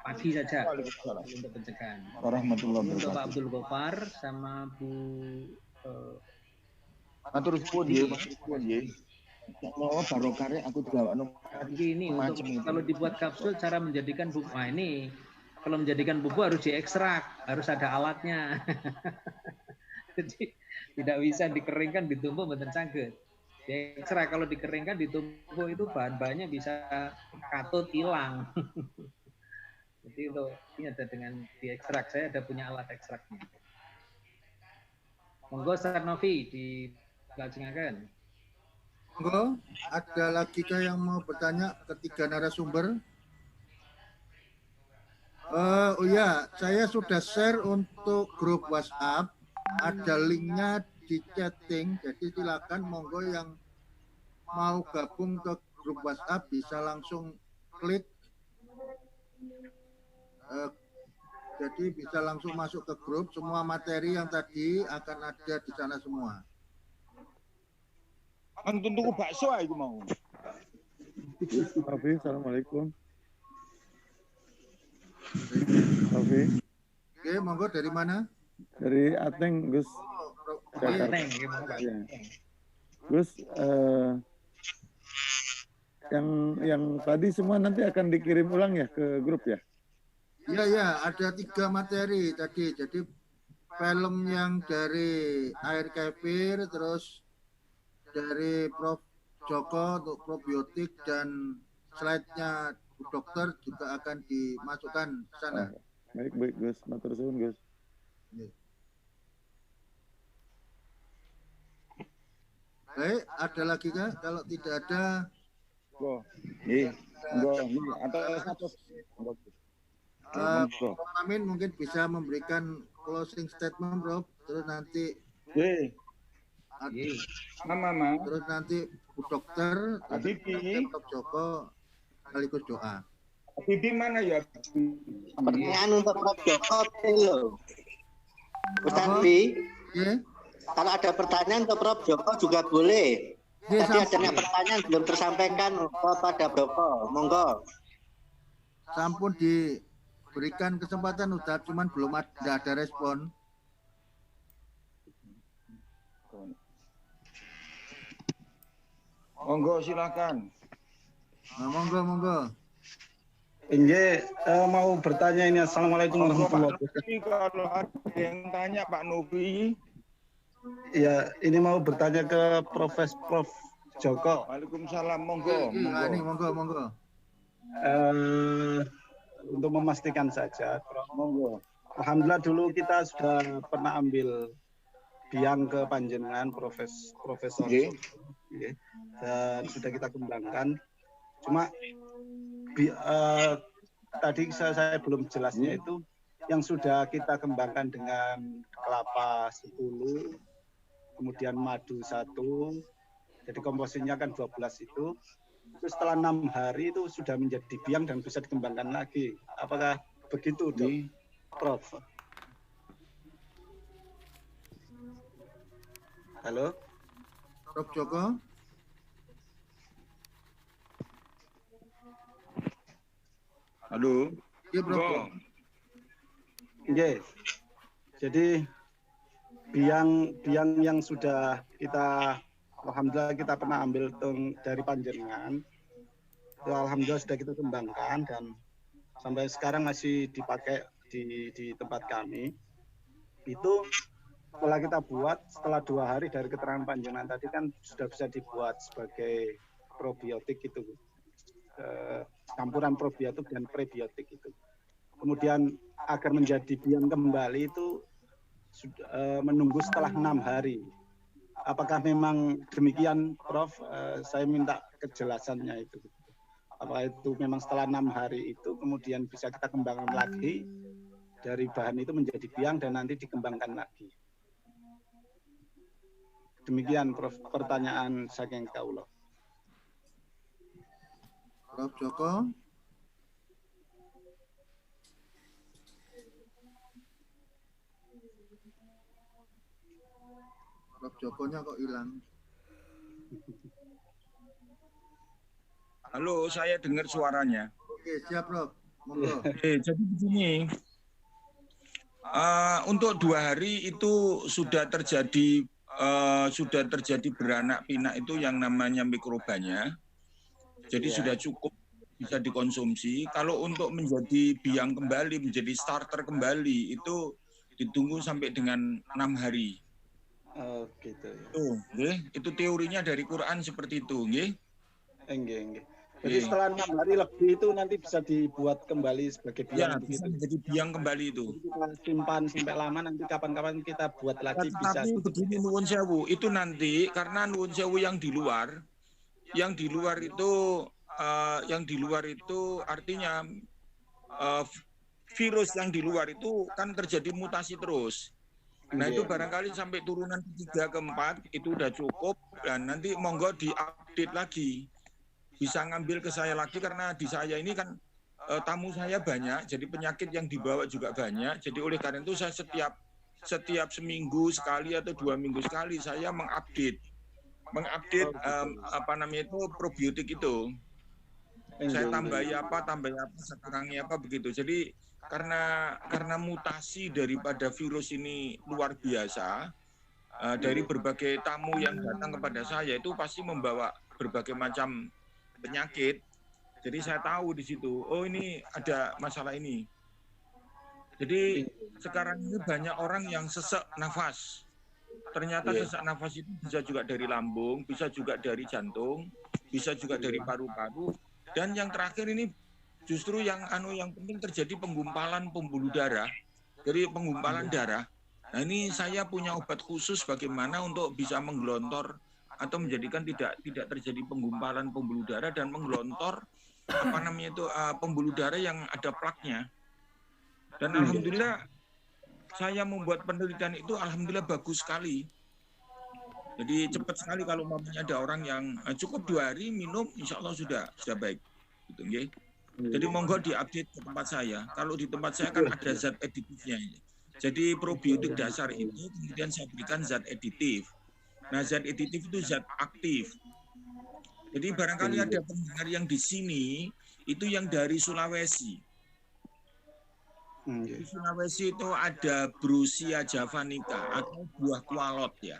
Pagi saja untuk pencegahan. Warahmatullahi wabarakatuh. Untuk Pak Abdul Ghaffar sama Bu Matur suwun nggih, matur suwun nggih. Oh, baru karek aku juga ini untuk kalau dibuat kapsul cara menjadikan bubuk. Nah ini kalau menjadikan bubuk harus diekstrak, harus ada alatnya. Jadi tidak bisa dikeringkan ditumbuk mboten saged. Diekstrak, kalau dikeringkan ditumbuk itu bahan-bahannya bisa katut hilang. Jadi itu ini ada dengan diekstrak, saya ada punya alat ekstraknya. Monggo Ustaz Novi dilajengaken. Monggo, ada lagi kah yang mau bertanya ketiga narasumber? Oh ya, saya sudah share untuk grup WhatsApp. Ada linknya di chatting, jadi silakan monggo yang mau gabung ke grup WhatsApp bisa langsung klik. Jadi bisa langsung masuk ke grup. Semua materi yang tadi akan ada di sana semua. Antum tuku bakso aku mau. Hafiz, assalamualaikum. Hafiz. Oke, monggo dari mana? Dari Ateng, Gus. Jakarta. Ya. Gus, yang tadi semua nanti akan dikirim ulang ya ke grup ya? Iya, ya, ada 3 materi tadi. Jadi film yang dari air kefir, terus dari Prof. Joko untuk probiotik, dan slide-nya Bu Dokter juga akan dimasukkan ke sana. Baik Gus, matur suwun Gus. Baik, ada lagi kah? Kalau tidak ada, Prof. Amin mungkin bisa memberikan closing statement, Prof. Terus nanti terus nanti Bu Dokter, Prof. Joko sekaligus doa. Bibi mana ya? Pertanyaan untuk Prof. Joko dulu. Ustaz Bi, kalau ada pertanyaan untuk Prof. Joko juga boleh. Tadi ada pertanyaan belum tersampaikan kepada Joko, monggo. Sampun diberikan kesempatan Ustaz, cuman belum ada respon. Monggo silakan. Nah, monggo. Inge mau bertanya ini. Assalamualaikum warahmatullahi wabarakatuh. Kalau ada yang tanya Pak Novi. Ya, ini mau bertanya ke Prof. Joko. Waalaikumsalam, monggo. Monggo. Untuk memastikan saja, monggo. Alhamdulillah dulu kita sudah pernah ambil biang ke panjenengan Profesor. Dan sudah kita kembangkan. Cuma tadi saya belum jelasnya itu yang sudah kita kembangkan dengan kelapa 10, kemudian madu 1, jadi komposisinya kan 12 itu setelah 6 hari itu sudah menjadi biang dan bisa dikembangkan lagi. Apakah begitu, Dok? Prof? Halo? Prof. Joko? Halo? Iya, Prof. Yes. Jadi biang yang sudah kita, alhamdulillah kita pernah ambil dari panjenengan, itu alhamdulillah sudah kita kembangkan dan sampai sekarang masih dipakai di tempat kami. Itu setelah kita buat, setelah 2 hari dari keterangan panjenengan tadi kan sudah bisa dibuat sebagai probiotik itu, campuran probiotik dan prebiotik itu. Kemudian agar menjadi biang kembali itu menunggu setelah 6 hari. Apakah memang demikian, Prof? Saya minta kejelasannya itu. Apakah itu memang setelah 6 hari itu kemudian bisa kita kembangkan lagi dari bahan itu menjadi biang dan nanti dikembangkan lagi. Demikian, Prof, pertanyaan saking kaula. Prof. Joko? Prof. Jokonya kok hilang? Halo, saya dengar suaranya. Oke, siap, Prof. Monggo. Jadi begini, untuk 2 hari itu sudah terjadi sudah terjadi beranak pinak itu yang namanya mikrobanya. Jadi sudah cukup bisa dikonsumsi. Kalau untuk menjadi biang kembali, menjadi starter kembali itu ditunggu sampai dengan 6 hari. Oh, gitu ya. Itu teorinya dari Quran seperti itu, nggih. Nggih. Jadi setelah 6 hari lebih itu nanti bisa dibuat kembali sebagai biang bisa begitu. menjadi biang kembali itu. Kita simpan sampai lama, nanti kapan-kapan kita buat lagi bisa. Tapi begini nuwun sewu, itu nanti karena nuwun sewu yang di luar itu artinya virus yang di luar itu kan terjadi mutasi terus. Nah itu barangkali sampai turunan ketiga keempat itu udah cukup, dan nanti monggo diupdate lagi, bisa ngambil ke saya lagi karena di saya ini kan tamu saya banyak, jadi penyakit yang dibawa juga banyak. Jadi oleh karena itu saya setiap seminggu sekali atau 2 minggu sekali saya mengupdate probiotik itu. Saya tambahi apa, saya kurangi apa begitu. Jadi karena mutasi daripada virus ini luar biasa, dari berbagai tamu yang datang kepada saya itu pasti membawa berbagai macam penyakit. Jadi saya tahu di situ, oh ini ada masalah ini. Jadi sekarang ini banyak orang yang sesak nafas. Ternyata sesak nafas itu bisa juga dari lambung, bisa juga dari jantung, bisa juga dari paru-paru. Dan yang terakhir ini justru yang penting terjadi penggumpalan pembuluh darah. Jadi penggumpalan darah. Nah ini saya punya obat khusus bagaimana untuk bisa menggelontor atau menjadikan tidak terjadi penggumpalan pembuluh darah dan menggelontor pembuluh darah yang ada plaknya. Dan alhamdulillah saya membuat penelitian itu alhamdulillah bagus sekali. Jadi cepat sekali kalau mamanya ada orang yang cukup 2 hari minum, insya Allah sudah baik. Gitu, okay? Jadi monggo diupdate ke tempat saya. Kalau di tempat saya kan ada zat editifnya. Jadi probiotik dasar ini kemudian saya berikan zat editif. Nah zat editif itu zat aktif. Jadi barangkali ada pendengar yang di sini itu yang dari Sulawesi. Di Sulawesi itu ada Brucia javanica atau buah kualot ya.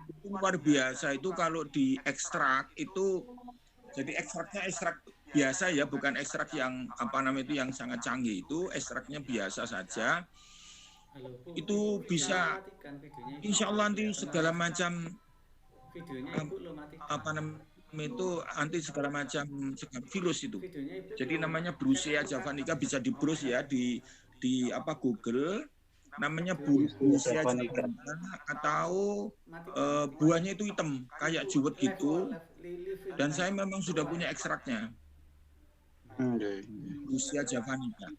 Itu luar biasa, itu kalau diekstrak itu jadi ekstraknya ekstrak biasa ya, bukan ekstrak yang yang sangat canggih, itu ekstraknya biasa saja. Itu bisa insya Allah nanti segala macam anti segala macam virus itu. Jadi namanya Brucia javanica, bisa di-browse ya di Google, namanya Brucia javanica atau buahnya itu hitam kayak juwet gitu, dan saya memang sudah punya ekstraknya. Brucia javanica.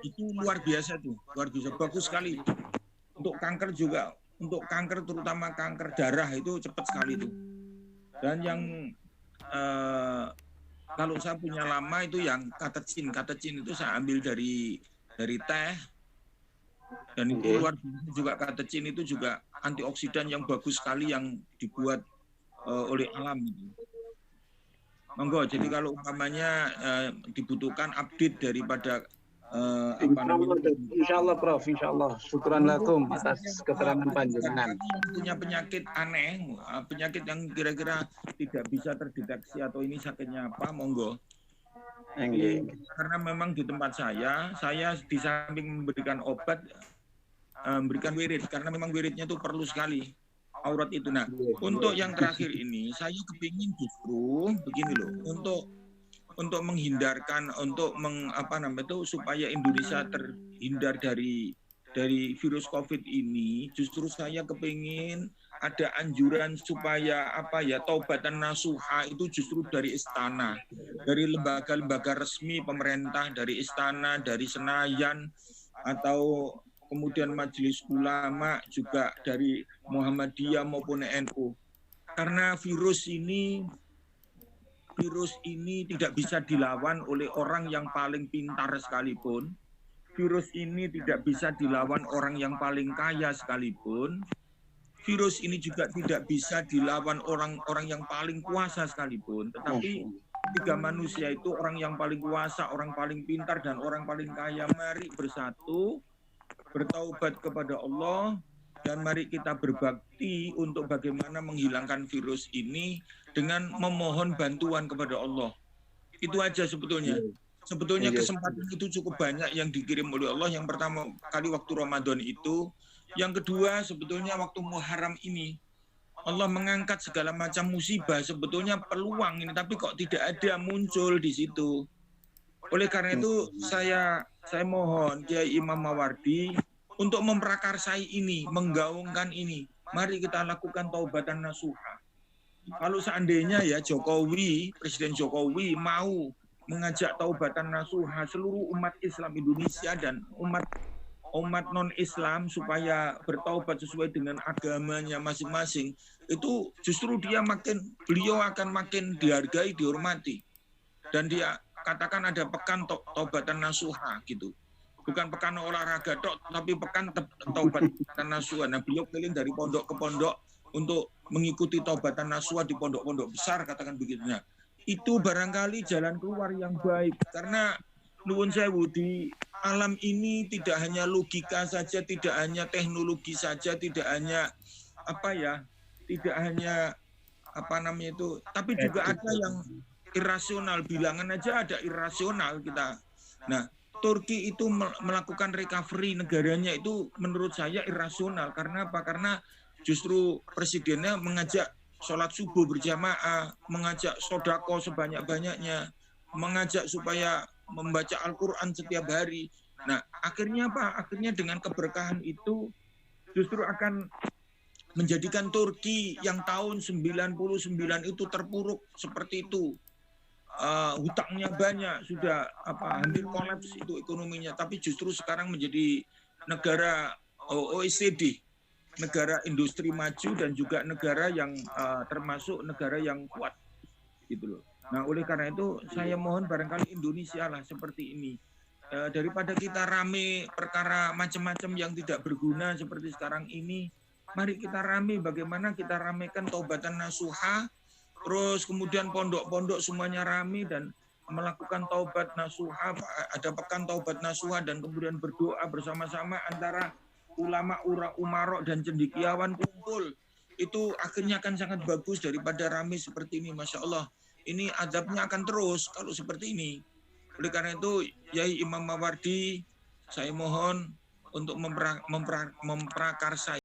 Itu luar biasa tuh, luar biasa, bagus sekali. Untuk kanker juga, untuk kanker terutama kanker darah itu cepat sekali tuh. Dan yang kalau saya punya lama itu yang katecin itu saya ambil dari teh, dan itu luar biasa juga. Katecin itu juga antioksidan yang bagus sekali yang dibuat oleh alam itu. Monggo, jadi kalau umpamanya dibutuhkan update daripada Insya Allah Prof, insya Allah. Syukran lakum atas keterangan panjenengan. Punya penyakit aneh, penyakit yang kira-kira tidak bisa terdeteksi atau ini sakitnya apa, monggo. Karena memang di tempat saya di samping memberikan obat, memberikan wirid, karena memang wiridnya itu perlu sekali. Aurat itu. Nah, untuk yang terakhir ini saya kepingin justru begini loh, untuk menghindarkan, supaya Indonesia terhindar dari virus COVID ini, justru saya kepingin ada anjuran supaya taubatan nasuha itu justru dari istana, dari lembaga-lembaga resmi pemerintah, dari istana, dari Senayan, atau kemudian Majelis Ulama, juga dari Muhammadiyah maupun NU. Karena virus ini tidak bisa dilawan oleh orang yang paling pintar sekalipun. Virus ini tidak bisa dilawan orang yang paling kaya sekalipun. Virus ini juga tidak bisa dilawan orang-orang yang paling kuasa sekalipun. Tetapi 3 manusia itu, orang yang paling kuasa, orang paling pintar, dan orang paling kaya, mari bersatu, bertaubat kepada Allah, dan mari kita berbakti untuk bagaimana menghilangkan virus ini dengan memohon bantuan kepada Allah. Itu aja sebetulnya. Sebetulnya kesempatan itu cukup banyak yang dikirim oleh Allah. Yang pertama kali waktu Ramadan itu, yang kedua sebetulnya waktu Muharram ini Allah mengangkat segala macam musibah, sebetulnya peluang ini, tapi kok tidak ada muncul di situ. Oleh karena itu saya mohon Kiai Imam Mawardi untuk memprakarsai ini, menggaungkan ini. Mari kita lakukan taubatan nasuha. Kalau seandainya ya Jokowi, Presiden Jokowi mau mengajak taubatan nasuha seluruh umat Islam Indonesia dan umat non-Islam supaya bertaubat sesuai dengan agamanya masing-masing, itu justru beliau akan makin dihargai, dihormati. Dan dia katakan ada pekan taubatan nasuha gitu. Bukan pekan olahraga tok, tapi pekan taubatan nasuha. Nah, beliau keliling dari pondok ke pondok untuk mengikuti taubatan nasuha di pondok-pondok besar, katakan begitu. Nah, itu barangkali jalan keluar yang baik, karena nuwun sewu, di alam ini tidak hanya logika saja, tidak hanya teknologi saja, tidak hanya tapi juga ada yang irasional. Bilangan aja ada irasional kita. Nah, Turki itu melakukan recovery negaranya itu menurut saya irasional. Karena apa? Karena justru presidennya mengajak sholat subuh berjamaah, mengajak sodako sebanyak-banyaknya, mengajak supaya membaca Al-Quran setiap hari. Nah, akhirnya apa? Akhirnya dengan keberkahan itu justru akan menjadikan Turki yang tahun 99 itu terpuruk seperti itu. Hutangnya banyak, sudah hampir kolaps itu ekonominya, tapi justru sekarang menjadi negara OECD, negara industri maju dan juga negara yang termasuk negara yang kuat gitu loh. Nah, oleh karena itu saya mohon barangkali Indonesia lah seperti ini. Daripada kita rame perkara macam-macam yang tidak berguna seperti sekarang ini, mari kita rame bagaimana kita ramekan taubatan nasuha, terus kemudian pondok-pondok semuanya rame dan melakukan taubat nasuha, ada pekan taubat nasuha dan kemudian berdoa bersama-sama antara ulama, umarok dan cendekiawan kumpul. Itu akhirnya akan sangat bagus daripada rame seperti ini, Masya Allah. Ini adabnya akan terus kalau seperti ini. Oleh karena itu, Yai Imam Mawardi, saya mohon untuk memprakarsai